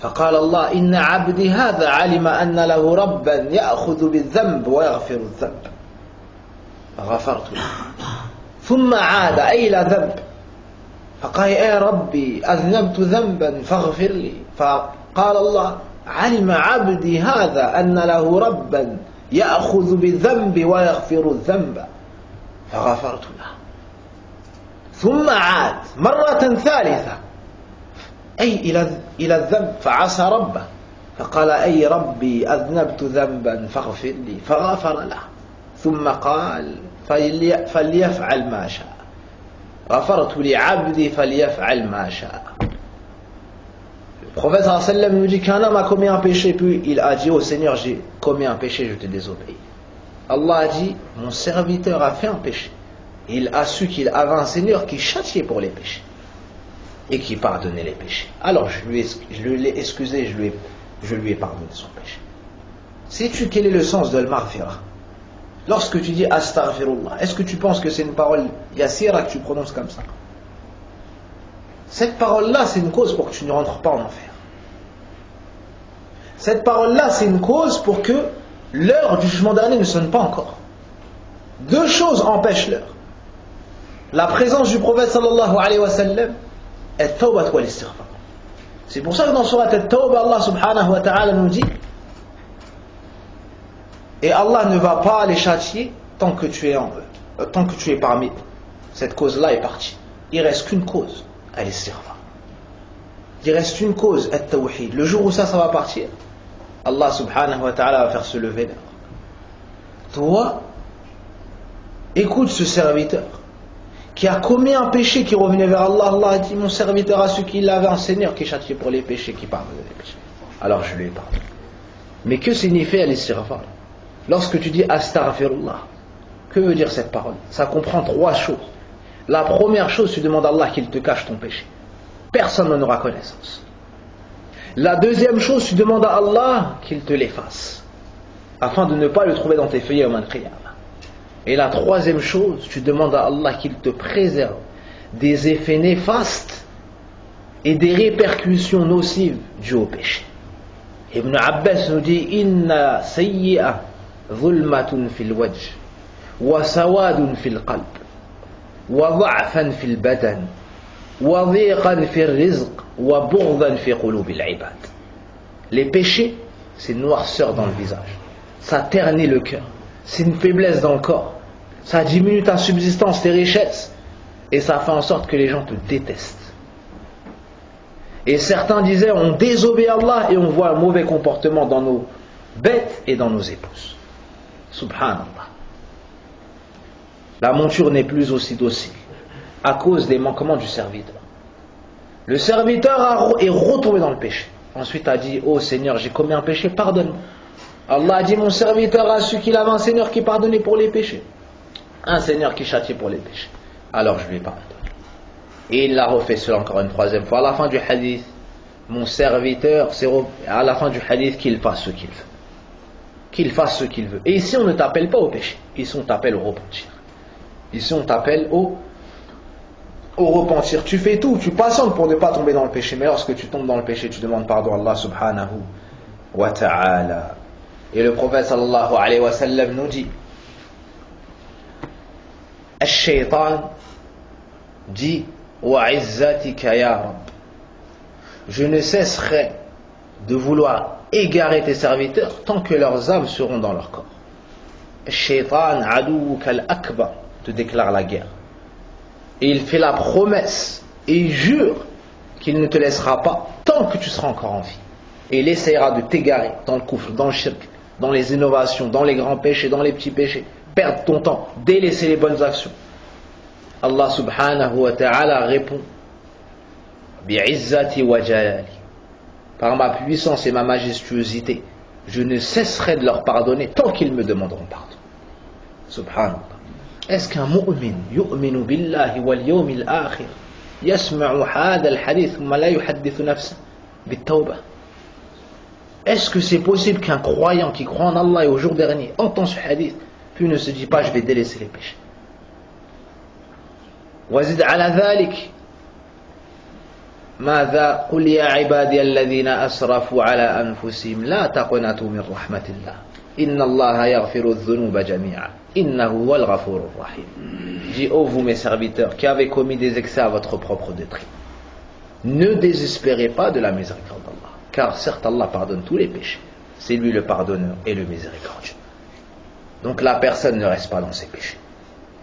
فقال الله إن عبدي هذا علم أن له ربا يأخذ بالذنب ويغفر الذنب فغفرت له ثم عاد أي إلى ذنب فقال يا ربي أذنبت ذنبا فاغفر لي فقال الله علم عبدي هذا أن له ربا يأخذ بالذنب ويغفر الذنب فغفرت له ثم عاد مرة ثالثة أي إلى الذنب فعصى ربه فقال أي ربي أذنبت ذنبا فاغفر لي فغفر له ثم قال فليفعل ما شاء غفرت لعبدي فليفعل ما شاء. Le prophète sallallahu alayhi wa sallam nous dit qu'un homme a commis un péché, puis il a dit au Seigneur, j'ai commis un péché, je te désobéis. Allah a dit, mon serviteur a fait un péché. Il a su qu'il avait un Seigneur qui châtiait pour les péchés et qui pardonnait les péchés. Alors je l'ai excusé, je lui ai pardonné son péché. Sais-tu quel est le sens de al-maghfirah? Lorsque tu dis astaghfirullah, est-ce que tu penses que c'est une parole yassira que tu prononces comme ça? Cette parole-là, c'est une cause pour que tu ne rentres pas en enfer. Cette parole-là, c'est une cause pour que l'heure du jugement dernier ne sonne pas encore. Deux choses empêchent l'heure. La présence du prophète sallallahu alayhi wa sallam et tawbat wal istighfar. C'est pour ça que dans surat at-Tawbah, Allah subhanahu wa ta'ala nous dit, et Allah ne va pas les châtier tant que tu es parmi eux. Cette cause-là est partie. Il reste qu'une cause, al-istighfar. Il reste une cause, at-tawhid. Le jour où ça va partir, Allah subhanahu wa ta'ala va faire se lever l'heure. Toi, écoute ce serviteur qui a commis un péché, qui revenait vers Allah. Allah a dit, mon serviteur a su qu'il avait un Seigneur qui châtiait pour les péchés, qui pardonne les péchés. Alors je lui ai pardonné. Mais que signifie al-istighfar? Lorsque tu dis astaghfirullah, que veut dire cette parole? Ça comprend trois choses. La première chose, tu demandes à Allah qu'il te cache ton péché. Personne n'en aura connaissance. La deuxième chose, tu demandes à Allah qu'il te l'efface, afin de ne pas le trouver dans tes feuillets au Qiyamah. Et la troisième chose, tu demandes à Allah qu'il te préserve des effets néfastes et des répercussions nocives dues au péché. Ibn Abbas nous dit, inna sayyi'a ظلمة في الوجه وسواد في القلب وضعفا في البدن وضيقا في الرزق وبغضا في قلوب العباد. Les péchés, c'est une noirceur dans le visage, ça ternit le cœur, c'est une faiblesse dans le corps, ça diminue ta subsistance, tes richesses, et ça fait en sorte que les gens te détestent. Et certains disaient, on désobéit à Allah et on voit un mauvais comportement dans nos bêtes et dans nos épouses. Subhanallah. La monture n'est plus aussi docile à cause des manquements du serviteur. Le serviteur est retombé dans le péché. Ensuite a dit, oh Seigneur, j'ai commis un péché, pardonne-moi. Allah a dit, mon serviteur a su qu'il avait un Seigneur qui pardonnait pour les péchés, un Seigneur qui châtiait pour les péchés. Alors je lui ai pardonné. Et il l'a refait cela encore une troisième fois. À la fin du hadith, mon serviteur, c'est à la fin du hadith qu'il fasse ce qu'il fait. qu'il fasse ce qu'il veut. Et ici, on ne t'appelle pas au péché. Ici, on t'appelle au repentir. Ici, on t'appelle au repentir. Tu fais tout, tu patientes pour ne pas tomber dans le péché. Mais lorsque tu tombes dans le péché, tu demandes pardon à Allah subhanahu wa ta'ala. Et le prophète sallallahu alayhi wa sallam nous dit, Ash-shaytan dit, wa izzatika ya Rabb. Je ne cesserai de vouloir égarer tes serviteurs tant que leurs âmes seront dans leur corps. Shaitan adouka al-akbar te déclare la guerre. Et il fait la promesse et il jure qu'il ne te laissera pas tant que tu seras encore en vie. Et il essaiera de t'égarer dans le kufr, dans le shirk, dans les innovations, dans les grands péchés, dans les petits péchés. Perdre ton temps, délaisser les bonnes actions. Allah subhanahu wa ta'ala répond, bi'izzati wa jalali. Par ma puissance et ma majestuosité, je ne cesserai de leur pardonner tant qu'ils me demanderont pardon. Subhanallah. Est-ce qu'un mu'min yu'minu billahi wal yawmil akhir yasma'u hadha al-hadith thumma la yuhaddithu nafsa bit-tawbah? Est-ce que c'est possible qu'un croyant qui croit en Allah et au jour dernier entend ce hadith puis ne se dit pas je vais délaisser les péchés? Wazid ala dhalik ماذا قل يا عبادي الذين أسرفوا على أنفسهم لا تقنطوا من رحمة الله إن الله يغفر الذنوب جميعا إنه هو الغفور الرحيم. Dis ô vous mes serviteurs qui avez commis des excès à votre propre détriment, ne désespérez pas de la miséricorde d'Allah, car certes Allah pardonne tous les péchés, c'est lui le pardonneur et le miséricordieux. Donc la personne ne reste pas dans ses péchés.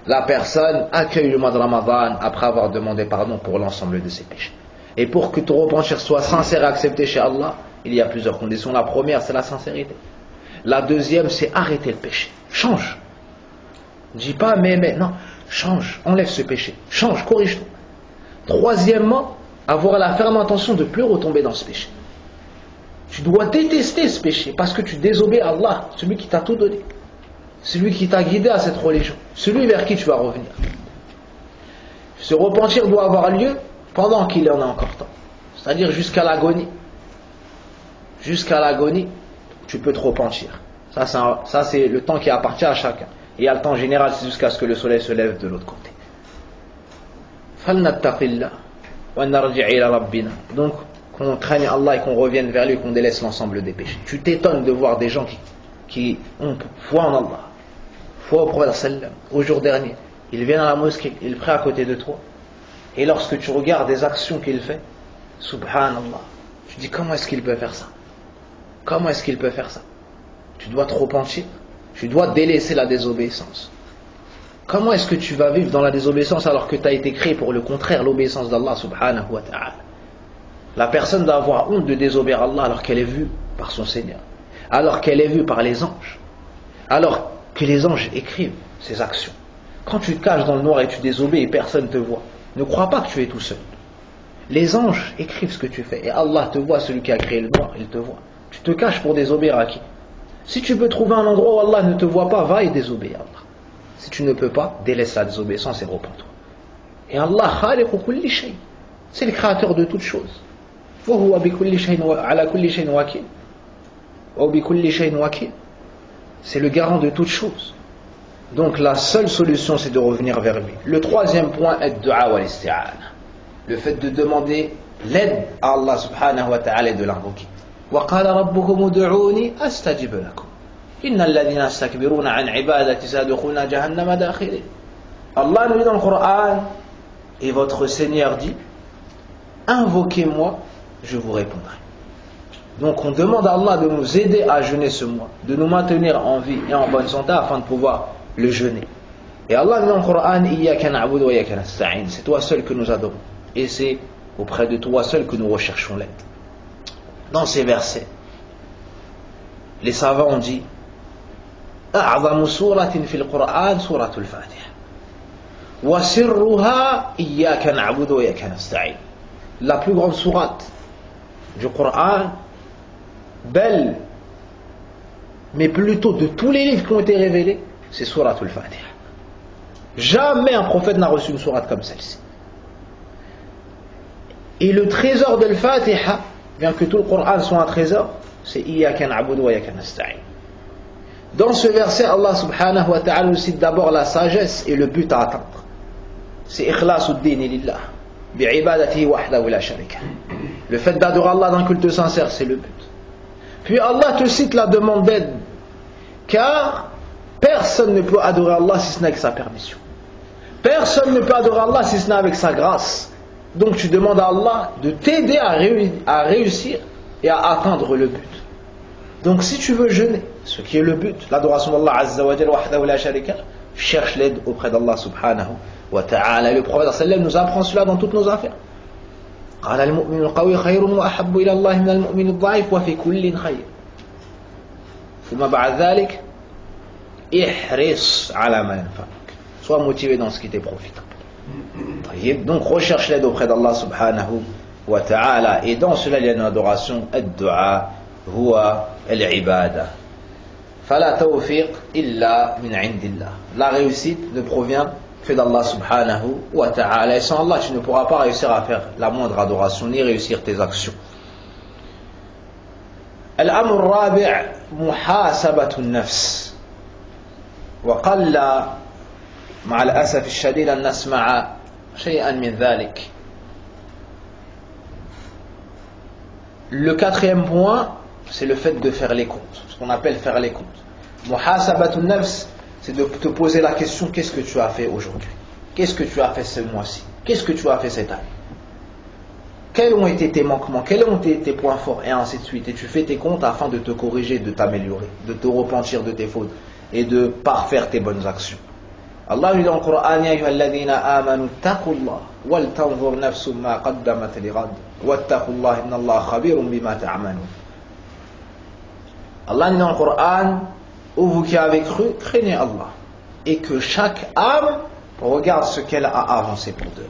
La personne accueille le mois de Ramadan après avoir demandé pardon pour l'ensemble de ses péchés. Et pour que ton repentir soit sincère et accepté chez Allah, il y a plusieurs conditions. La première, c'est la sincérité. La deuxième, c'est arrêter le péché. Change. Dis pas mais, non. Change, enlève ce péché. Change, corrige-le. Troisièmement, avoir la ferme intention de ne plus retomber dans ce péché. Tu dois détester ce péché parce que tu désobéis à Allah, celui qui t'a tout donné. Celui qui t'a guidé à cette religion. Celui vers qui tu vas revenir. Ce repentir doit avoir lieu pendant qu'il en a encore temps. C'est-à-dire jusqu'à l'agonie. Jusqu'à l'agonie, tu peux te repentir. Ça c'est le temps qui appartient à chacun. Et il y a le temps général, c'est jusqu'à ce que le soleil se lève de l'autre côté. Donc, qu'on craigne Allah et qu'on revienne vers lui et qu'on délaisse l'ensemble des péchés. Tu t'étonnes de voir des gens qui ont foi en Allah, foi au prophète sallam, au jour dernier. Ils viennent à la mosquée, ils prient à côté de toi. Et lorsque tu regardes des actions qu'il fait, subhanallah, tu dis comment est-ce qu'il peut faire ça? Comment est-ce qu'il peut faire ça? Tu dois te repentir, tu dois délaisser la désobéissance. Comment est-ce que tu vas vivre dans la désobéissance alors que tu as été créé pour le contraire, l'obéissance d'Allah subhanahu wa ta'ala? La personne doit avoir honte de désobéir à Allah alors qu'elle est vue par son Seigneur, alors qu'elle est vue par les anges, alors que les anges écrivent ses actions. Quand tu te caches dans le noir et tu désobéis et personne ne te voit, ne crois pas que tu es tout seul. Les anges écrivent ce que tu fais et Allah te voit, celui qui a créé le noir, il te voit. Tu te caches pour désobéir à qui? Si tu peux trouver un endroit où Allah ne te voit pas, va et désobéis à Allah. Si tu ne peux pas, délaisse la désobéissance et repens-toi. Et Allah, khaliqu kulli shay, c'est le créateur de toutes choses. وهو بكل شيء على كل شيء وكيل أو بكل شيء وكيل. C'est le garant de toutes choses. Donc la seule solution c'est de revenir vers lui. Le troisième point est le dua wal isti'ana. Le fait de demander l'aide à Allah subhanahu wa ta'ala et de l'invoquer. وقال ربكم ادعوني أستجب لكم إن الذين يستكبرون عن عبادتي سيدخلون جهنم داخلين. Allah nous dit dans le Coran, et votre Seigneur dit, invoquez-moi, je vous répondrai. Donc on demande à Allah de nous aider à jeûner ce mois, de nous maintenir en vie et en bonne santé afin de pouvoir le jeûner. Et Allah dit dans le Coran, Iyyaka na'budu wa iyyaka nasta'in, c'est toi seul que nous adorons et c'est auprès de toi seul que nous recherchons l'aide. Dans ces versets, les savants ont dit أعظم سورة في القرآن سورة الفاتحة وسرها إياك نعبد وإياك نستعين. La plus grande sourate du Coran, belle, mais plutôt de tous les livres qui ont été révélés, c'est sourate al-Fatiha. Jamais un prophète n'a reçu une sourate comme celle-ci. Et le trésor de l'Fatiha, bien que tout le Coran soit un trésor, c'est Iyyaka na'budu wa iyyaka nasta'in. Dans ce verset, Allah subhanahu wa ta'ala nous cite d'abord la sagesse et le but à atteindre. C'est ikhlasuddin lillah, bi'ibadatihi wahdahu la sharika. Le fait d'adorer Allah d'un culte sincère, c'est le but. Puis Allah te cite la demande d'aide, car personne ne peut adorer Allah si ce n'est avec sa permission. Personne ne peut adorer Allah si ce n'est avec sa grâce. Donc tu demandes à Allah de t'aider à réussir et à atteindre le but. Donc si tu veux jeûner, ce qui est le but, l'adoration d'Allah Azza wa Jalla wahdahu la sharika, cherche l'aide auprès d'Allah subhanahu wa ta'ala. Le prophète sallallahu nous apprend cela dans toutes nos affaires. قال المؤمن القوي خير وأحب إلى الله من المؤمن الضعيف وفي كل خير. ثم بعد ذلك احرص على ما ينفعك. Sois motivé dans ce qui t'est profitable. Donc recherche l'aide auprès d'Allah subhanahu wa ta'ala. Et dans cela il y a une adoration, ad-du'a huwa al-ibada. Fala tawfiq illa min indillah. La réussite ne provient que d'Allah subhanahu wa ta'ala. Et sans Allah tu ne pourras pas réussir à faire la moindre adoration ni réussir tes actions. الأمر الرابع محاسبة النفس. وقل مع الأسف الشديد أن نسمع شيئا من ذلك. Le quatrième point, c'est le fait de faire les comptes, ce qu'on appelle faire les comptes. Muhasabatun nafs, c'est de te poser la question, qu'est-ce que tu as fait aujourd'hui? Qu'est-ce que tu as fait ce mois-ci? Qu'est-ce que tu as fait cette année? Quels ont été tes manquements? Quels ont été tes points forts? Et ainsi de suite. Et tu fais tes comptes afin de te corriger, de t'améliorer, de te repentir de tes fautes et de parfaire tes bonnes actions. Allah dit dans le Coran, Ya ayyuhalladhina amanu taqullah wal tanzur nafsum ma qaddamat lighad wattaqullah innallaha khabirun bima ta'malun. Allah dit dans le Coran, ô vous qui avez cru, craignez Allah et que chaque âme regarde ce qu'elle a avancé pour demain.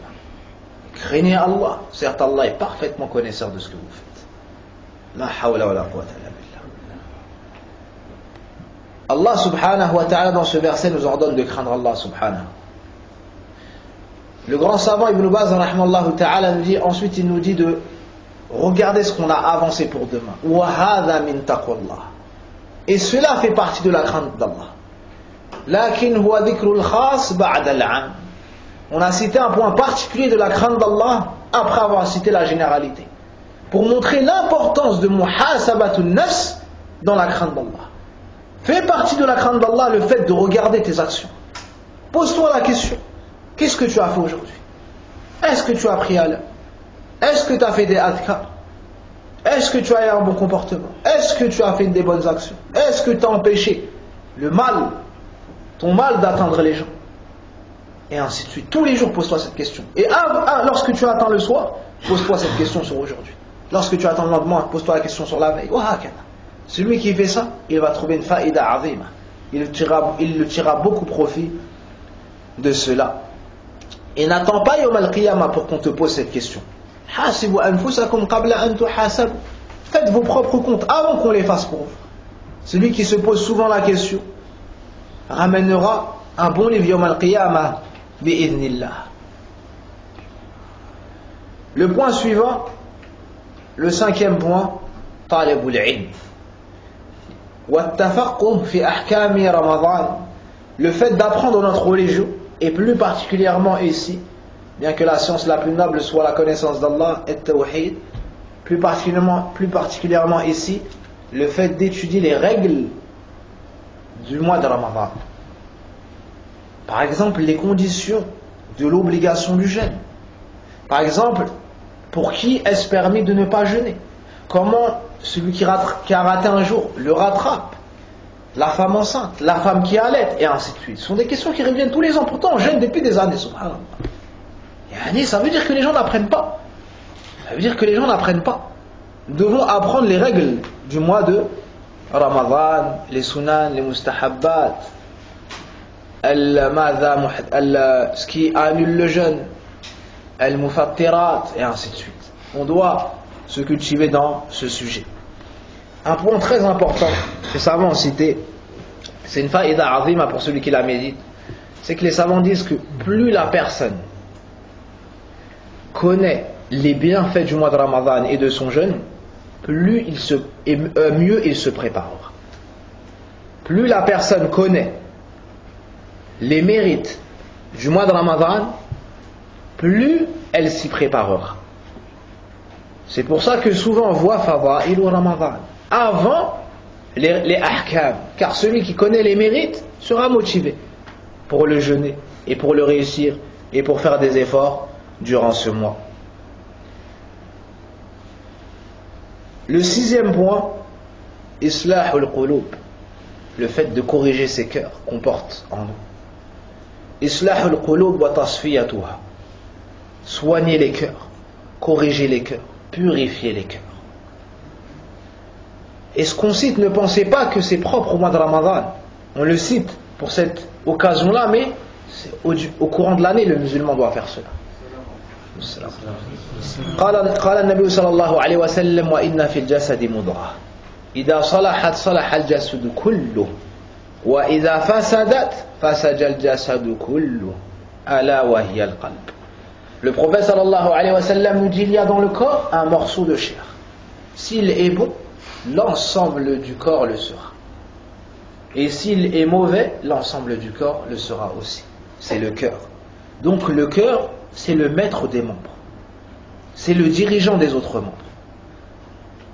Craignez Allah, certes Allah est parfaitement connaisseur de ce que vous faites. La hawla wa la quwwata illa billah. Allah subhanahu wa ta'ala dans ce verset nous ordonne de craindre Allah subhanahu. Le grand savant Ibn Baz rahimahullah ta'ala nous dit, ensuite il nous dit de regarder ce qu'on a avancé pour demain. Wa hadha min taqwallah. Et cela fait partie de la crainte d'Allah. Lakin huwa dhikrul khas ba'da al-'am. On a cité un point particulier de la crainte d'Allah après avoir cité la généralité, pour montrer l'importance de muhasabatun nafs dans la crainte d'Allah. Fait partie de la crainte d'Allah le fait de regarder tes actions. Pose-toi la question, qu'est-ce que tu as fait aujourd'hui? Est-ce que tu as pris à l'heure? Est-ce que tu as fait des adhkar? Est-ce que tu as eu un bon comportement? Est-ce que tu as fait des bonnes actions? Est-ce que tu as empêché le mal, ton mal d'atteindre les gens? Et ainsi de suite. Tous les jours, pose-toi cette question. Et lorsque tu attends le soir, pose-toi cette question sur aujourd'hui. Lorsque tu attends le lendemain, pose-toi la question sur la veille. Celui qui fait ça, il va trouver une faïda azima. Il tirera beaucoup profit de cela. Et n'attends pas yawm al-qiyamah pour qu'on te pose cette question. Hasibu anfusakum qabla an tuhasabu. Faites vos propres comptes avant qu'on les fasse pour vous. Celui qui se pose souvent la question ramènera un bon livre yawm al-qiyamah. Le point suivant, le cinquième point, talibul ilm. Wattafaqquh fi ahkami Ramadan. Le fait d'apprendre notre religion, et plus particulièrement ici, bien que la science la plus noble soit la connaissance d'Allah et tawhid, plus particulièrement ici, le fait d'étudier les règles du mois de Ramadan. Par exemple, les conditions de l'obligation du jeûne. Par exemple, pour qui est-ce permis de ne pas jeûner? Comment celui qui a raté un jour le rattrape? La femme enceinte, la femme qui allait, et ainsi de suite. Ce sont des questions qui reviennent tous les ans. Pourtant, on jeûne depuis des années. Subhanallah. Ça veut dire que les gens n'apprennent pas. Ça veut dire que les gens n'apprennent pas. Nous devons apprendre les règles du mois de Ramadan, les sunan, les mustahabbat, ce qui annule le jeûne, al-mufattirat, et ainsi de suite. On doit se cultiver dans ce sujet. Un point très important que les savants ont cité, c'est une faïda azima pour celui qui la médite, c'est que les savants disent que plus la personne connaît les bienfaits du mois de Ramadan et de son jeûne, mieux il se préparera. plus la personne connaît les mérites du mois de Ramadan, plus elle s'y préparera. C'est pour ça que souvent on voit Fada'il ou Ramadan avant les ahkam, car celui qui connaît les mérites sera motivé pour le jeûner et pour le réussir et pour faire des efforts durant ce mois. Le 6e point, Islahul Qulub, le fait de corriger ses cœurs qu'on porte en nous. Islahul Qulub wa tasfiyatuha, soigner les cœurs, corriger les cœurs, purifier les cœurs. Et ce qu'on cite, ne pensez pas que c'est propre au mois de Ramadan. On le cite pour cette occasion-là, mais au courant de l'année, le musulman doit faire cela. قال النبي صلى الله عليه وسلم وإن في الجسد مضغة إذا صلحت صلح الجسد كله وإذا فسدت فسد الجسد كله ألا وهي القلب. Le prophète sallallahu alayhi wa sallam nous dit, il y a dans le corps un morceau de chair. S'il est bon, l'ensemble du corps le sera. Et s'il est mauvais, l'ensemble du corps le sera aussi. C'est le cœur. Donc le cœur, c'est le maître des membres. C'est le dirigeant des autres membres.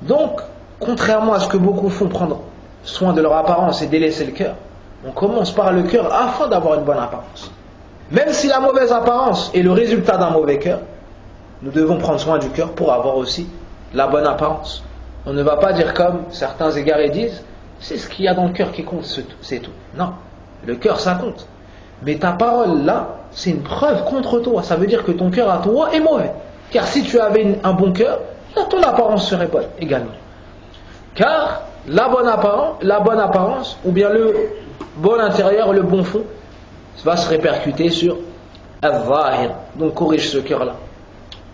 Donc, contrairement à ce que beaucoup font, prendre soin de leur apparence et délaisser le cœur, on commence par le cœur afin d'avoir une bonne apparence. Même si la mauvaise apparence est le résultat d'un mauvais cœur, nous devons prendre soin du cœur pour avoir aussi la bonne apparence. On ne va pas dire comme certains égarés disent, c'est ce qu'il y a dans le cœur qui compte, c'est tout. Non, le cœur ça compte. Mais ta parole là, c'est une preuve contre toi. Ça veut dire que ton cœur à toi est mauvais. Car si tu avais un bon cœur, là ton apparence serait bonne également. Car la bonne apparence, ou bien le bon intérieur, le bon fond, va se répercuter sur al-zahir. Donc corrige ce cœur-là.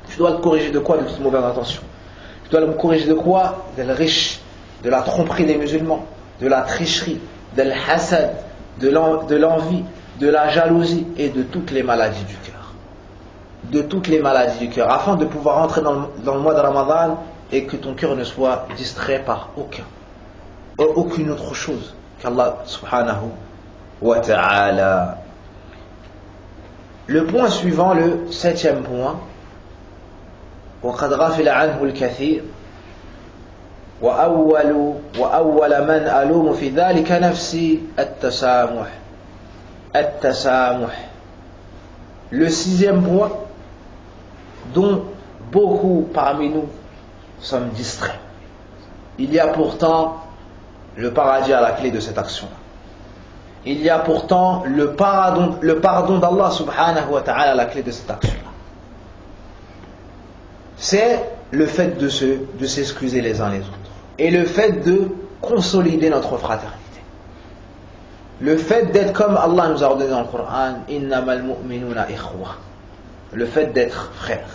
Tu dois le corriger de quoi? De toute mauvaise intention. Tu dois le corriger de quoi? De riche, de la tromperie des musulmans, de la tricherie, de l'hasad, de l'envie, de la jalousie et de toutes les maladies du cœur. De toutes les maladies du cœur, afin de pouvoir entrer dans le mois de Ramadan et que ton cœur ne soit distrait par aucune autre chose qu'Allah subhanahu wa ta'ala. Le point suivant, le 7e point, وقد غفل عنه الكثير وأول من ألوم في ذلك نفسي التسامح. Le 6e point dont beaucoup parmi nous sommes distraits. Il y a pourtant le paradis à la clé de cette action-là. Il y a pourtant le pardon d'Allah subhanahu wa ta'ala à la clé de cette action-là. C'est le fait de s'excuser les uns les autres. Et le fait de consolider notre fraternité. Le fait d'être comme Allah nous a ordonné dans le Coran, innamal mu'minuna ikhwa. Le fait d'être frère.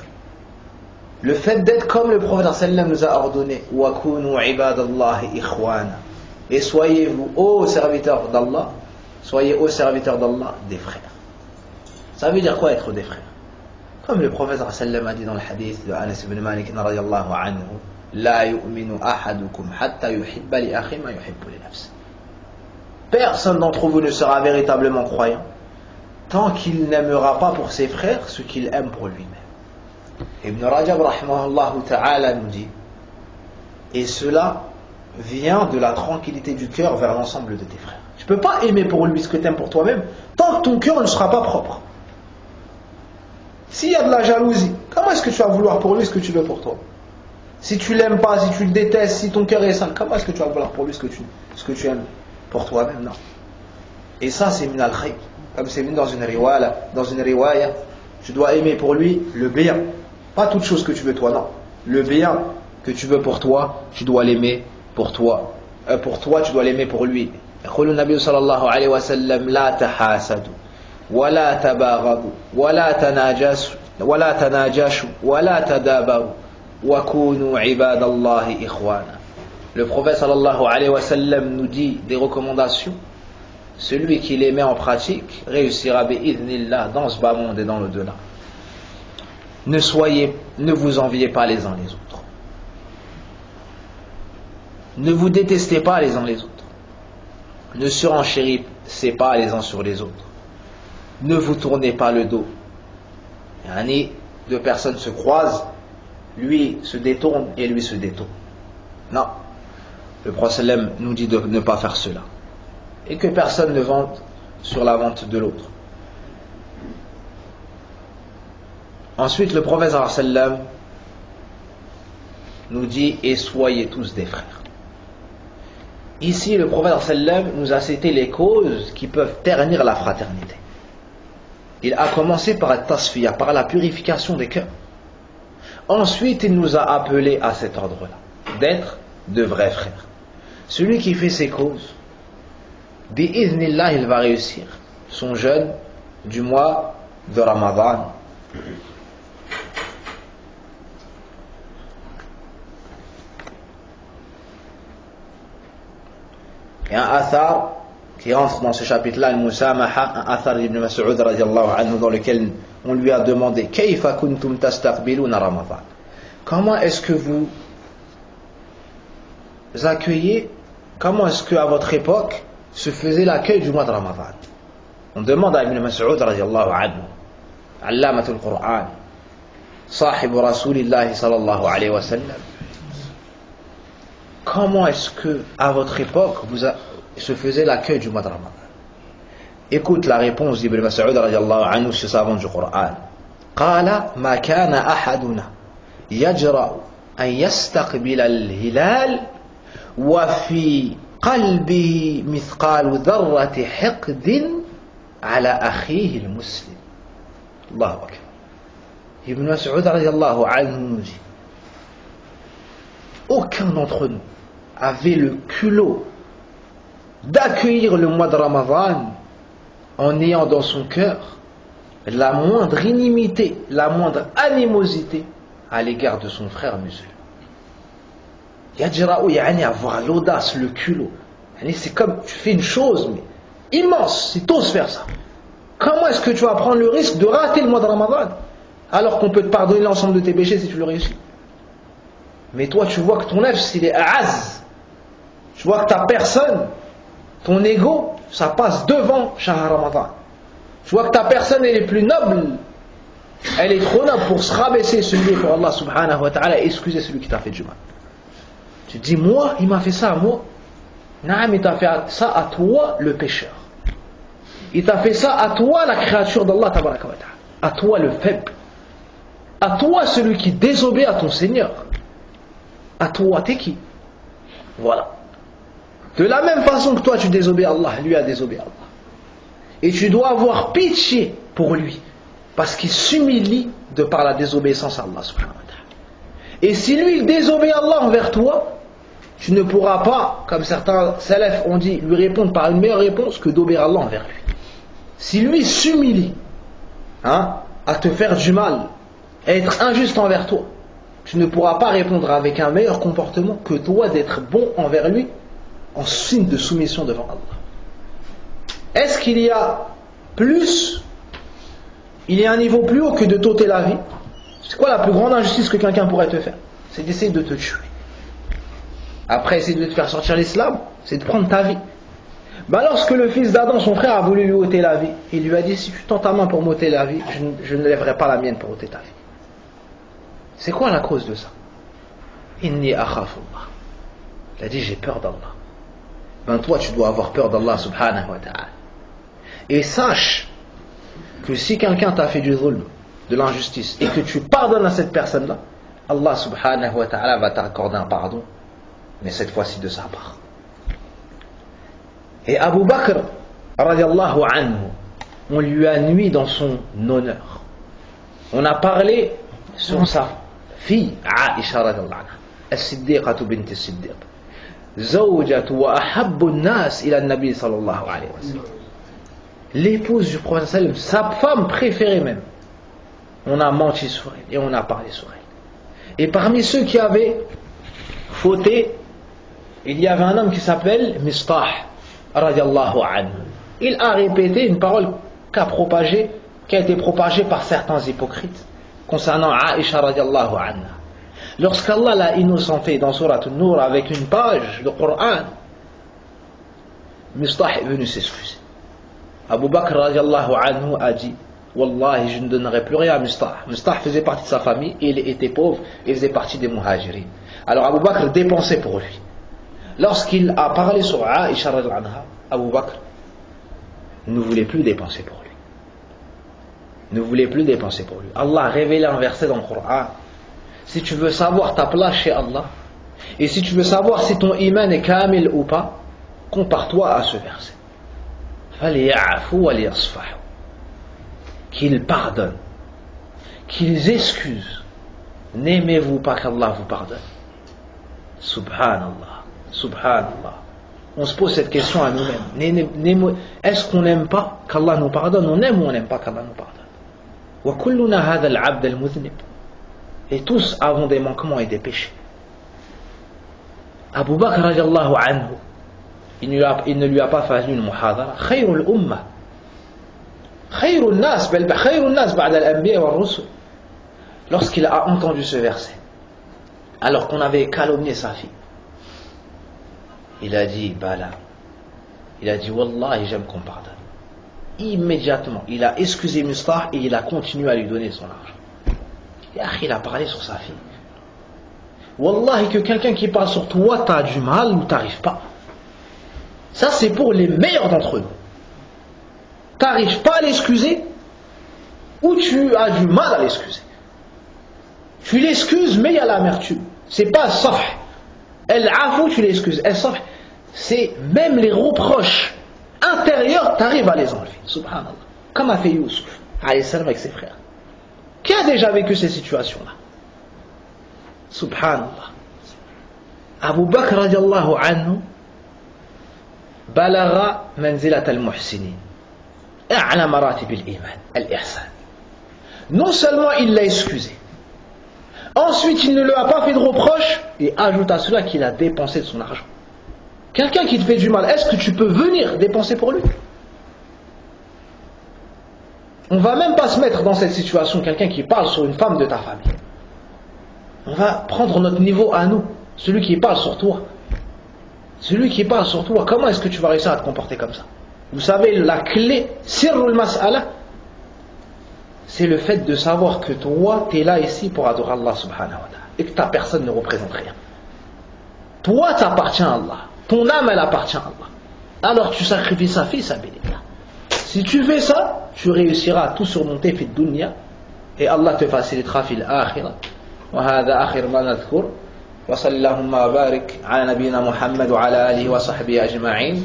Le fait d'être comme le prophète sallam nous a ordonné, wa kunu ibadallahi ikhwana. Et soyez vous, ô serviteurs d'Allah, soyez ô serviteurs d'Allah des frères. Ça veut dire quoi être des frères? Comme le prophète sallam a dit dans le hadith de Anas ibn Malik radiyallahu anhu, la yu'minu ahadukum hatta yuhibba li akhi ma yuhibbu li nafsi. Personne d'entre vous ne sera véritablement croyant tant qu'il n'aimera pas pour ses frères ce qu'il aime pour lui-même. Ibn Rajab rahimahullah ta'ala nous dit, et cela vient de la tranquillité du cœur vers l'ensemble de tes frères. Tu ne peux pas aimer pour lui ce que tu aimes pour toi-même tant que ton cœur ne sera pas propre. S'il y a de la jalousie, comment est-ce que tu vas vouloir pour lui ce que tu veux pour toi? Si tu l'aimes pas, si tu le détestes, si ton cœur est sale, comment est-ce que tu vas vouloir pour lui ce que tu aimes pour toi-même? Non. Et ça c'est min al-khayr. Comme c'est venu dans une riwaya, tu dois aimer pour lui le bien. Pas toute chose que tu veux toi, non. Le bien que tu veux pour toi, tu dois l'aimer pour toi. Pour toi, tu dois l'aimer pour lui. يقول النبي صلى الله عليه وسلم لا تحاسدوا ولا تباغضوا ولا تناجشوا ولا تدابروا وكونوا عباد الله إخوانا. Le prophète sallallahu alayhi wa sallam nous dit des recommandations. Celui qui les met en pratique réussira bi'idhnillah dans ce bas monde et dans l'au-delà. Ne vous enviez pas les uns les autres. Ne vous détestez pas les uns les autres. Ne surenchérissez pas les uns sur les autres. Ne vous tournez pas le dos. Deux personnes se croisent, lui se détourne et lui se détourne. Non. Le prophète nous dit de ne pas faire cela. Et que personne ne vente sur la vente de l'autre. Ensuite, le prophète nous dit: et soyez tous des frères. Ici, le prophète nous a cité les causes qui peuvent ternir la fraternité. Il a commencé par at-tasfiya, par la purification des cœurs. Ensuite, il nous a appelés à cet ordre-là, d'être de vrais frères. Celui qui fait ces causes, bi'idhnillah, il va réussir son jeûne du mois de Ramadan. Et un athar qui rentre dans ce chapitre-là, un athar d'Ibn Mas'ud radiallahu anhu, dans lequel on lui a demandé: Kayfa kuntum tastaqbiluna Ramadan? Comment est-ce que vous accueillez, comment est-ce qu'à votre époque se faisait l'accueil du mois de Ramadan? On demande à Ibn Mas'ud radiallahu anhu, allamatul Qur'an, sahibu Rasulillahi sallallahu alayhi wa sallam, comment est-ce que à votre époque se faisait l'accueil du mois de Ramadan? Écoute la réponse d'Ibn Mas'ud radiallahu anhu, ce savant du Coran. Qala ma kana ahaduna yajra'u an yastaqbila al-hilal wa fi qalbihi mithqalu dharrati hiqdin ala akhihi al-muslim. Allahu akbar. Ibn Mas'ud radiallahu anhu nous dit: aucun d'entre nous avait le culot d'accueillir le mois de Ramadan en ayant dans son cœur la moindre inimité, la moindre animosité à l'égard de son frère musulman. Yajra'u, yani avoir l'audace, le culot. C'est comme tu fais une chose mais immense, si tu oses faire ça. Comment est-ce que tu vas prendre le risque de rater le mois de Ramadan alors qu'on peut te pardonner l'ensemble de tes péchés si tu le réussis? Mais toi tu vois que ton nefs il est a'az, tu vois que ta personne, ton ego, ça passe devant Shahr Ramadan. Tu vois que ta personne elle est plus noble, elle est trop noble pour se rabaisser, se lier pour Allah subhanahu wa ta'ala et excuser celui qui t'a fait du mal. Tu te dis: moi, il m'a fait ça à moi. Non, mais il t'a fait ça à toi le pécheur. Il t'a fait ça à toi la créature d'Allah tabaraka wa ta'ala. À toi le faible. À toi celui qui désobéit à ton Seigneur. À toi, t'es qui? Voilà. De la même façon que toi tu désobéis à Allah, lui a désobéi à Allah. Et tu dois avoir pitié pour lui, parce qu'il s'humilie de par la désobéissance à Allah subhanahu wa ta'ala. Et si lui il désobéit à Allah envers toi, tu ne pourras pas, comme certains salafs ont dit, lui répondre par une meilleure réponse que d'obéir à Allah envers lui. Si lui s'humilie à te faire du mal, à être injuste envers toi, tu ne pourras pas répondre avec un meilleur comportement que toi d'être bon envers lui en signe de soumission devant Allah. Est-ce qu'il y a un niveau plus haut que de t'ôter la vie? C'est quoi la plus grande injustice que quelqu'un pourrait te faire? C'est d'essayer de te tuer. Après, essayer de te faire sortir l'islam, c'est de prendre ta vie. Lorsque le fils d'Adam, son frère, a voulu lui ôter la vie, il lui a dit: si tu tends ta main pour m'ôter la vie, je ne lèverai pas la mienne pour ôter ta vie. C'est quoi la cause de ça? Inni akhafullah. Il a dit: j'ai peur d'Allah. Toi, tu dois avoir peur d'Allah subhanahu wa ta'ala. Et sache que si quelqu'un t'a fait du zulm, de l'injustice, et que tu pardonnes à cette personne-là, Allah subhanahu wa ta'ala va t'accorder un pardon, mais cette fois-ci de sa part. Et Abu Bakr radiallahu anhu, on lui a nui dans son honneur. On a parlé sur sa fille Aïcha radiallahu anha, as-siddiqatu bint as-siddiq, zawjatu wa ahabbu an-nas ila an-nabi sallallahu alayhi wa sallam, l'épouse du prophète sallam, sa femme préférée même. On a menti sur elle et on a parlé sur elle. Et parmi ceux qui avaient fauté, il y avait un homme qui s'appelle Mistah radiallahu anhu. Il a répété une parole qui a été propagée par certains hypocrites concernant Aïcha radiallahu anha. Lorsqu'Allah l'a innocenté dans Surat An-Nur avec une page de Coran, Mistah est venu s'excuser. Abu Bakr radiallahu anhu a dit Wallahi, je ne donnerai plus rien à Mistah. Mistah faisait partie de sa famille, il était pauvre, il faisait partie des muhajirin. Alors Abu Bakr dépensait pour lui. Lorsqu'il a parlé sur Aïcha radiallahu anha, Abu Bakr ne voulait plus dépenser pour lui. Ne voulait plus dépenser pour lui. Allah a révélé un verset dans le Coran. Si tu veux savoir ta place chez Allah, et si tu veux savoir si ton iman est kamil ou pas, compare-toi à ce verset. فَلْيَعْفُوا وَلْيَصْفَحُوا. Qu'ils pardonnent, qu'ils excusent. N'aimez-vous pas qu'Allah vous pardonne? Subhanallah, subhanallah. On se pose cette question à nous-mêmes. Est-ce qu'on n'aime pas qu'Allah nous pardonne? On aime ou on n'aime pas qu'Allah nous pardonne? وَكُلُّنَا هَذَا الْعَبْدَ الْمُذْنِبِ. Et tous avons des manquements et des péchés. Abu Bakr radiallahu anhu, il ne lui a pas fait une muhadara. Khayrul ummah. Khayrul nas, khayrul nas ba'da al-anbiya wa rusul. Lorsqu'il a entendu ce verset, alors qu'on avait calomnié sa fille, il a dit, Bala. Il a dit, Wallahi, j'aime qu'on pardonne. Immédiatement, il a excusé Mistah et il a continué à lui donner son argent. Et il a parlé sur sa fille. Wallahi, que quelqu'un qui parle sur toi, t'as du mal ou t'arrives pas. Ça, c'est pour les meilleurs d'entre nous. T'arrives pas à l'excuser ou tu as du mal à l'excuser. Tu l'excuses, mais il y a l'amertume. C'est pas saf. Elle avoue, tu l'excuses. Elle saf. C'est même les reproches intérieurs, t'arrives à les enlever. Subhanallah. Comme a fait Youssouf, alayhi salam, avec ses frères. Qui a déjà vécu ces situations-là? Subhanallah. Abu Bakr radiallahu anhu balagha manzilat al-muhsinin. A'la maratib al-iman, al-ihsan. Non seulement il l'a excusé, ensuite il ne lui a pas fait de reproche et ajoute à cela qu'il a dépensé de son argent. Quelqu'un qui te fait du mal, est-ce que tu peux venir dépenser pour lui? On va même pas se mettre dans cette situation, quelqu'un qui parle sur une femme de ta famille. On va prendre notre niveau à nous, celui qui parle sur toi. Celui qui parle sur toi, comment est-ce que tu vas réussir à te comporter comme ça? Vous savez, la clé, sirrul mas'ala, c'est le fait de savoir que toi, tu es là ici pour adorer Allah subhanahu wa ta'ala, et que ta personne ne représente rien. Toi, t'appartiens à Allah. Ton âme, elle appartient à Allah. Alors tu sacrifies sa fille, sa bénédiction. Si tu fais ça, tu réussiras à tout surmonter fi dunya, et Allah te facilitera fi l'akhirah. وهذا آخر ما نذكر وصلى اللهم وبارك على نبينا محمد وعلى آله وصحبه أجمعين.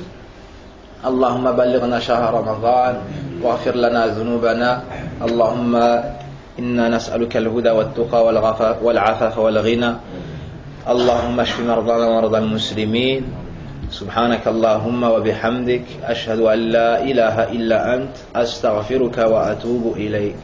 اللهم بلغنا شهر رمضان واغفر لنا ذنوبنا. اللهم إنا نسألك الهدى والتقى والعفاف والغنى. اللهم اشف مرضانا ومرضى المسلمين. سبحانك اللهم وبحمدك أشهد أن لا إله إلا أنت أستغفرك وأتوب إليك.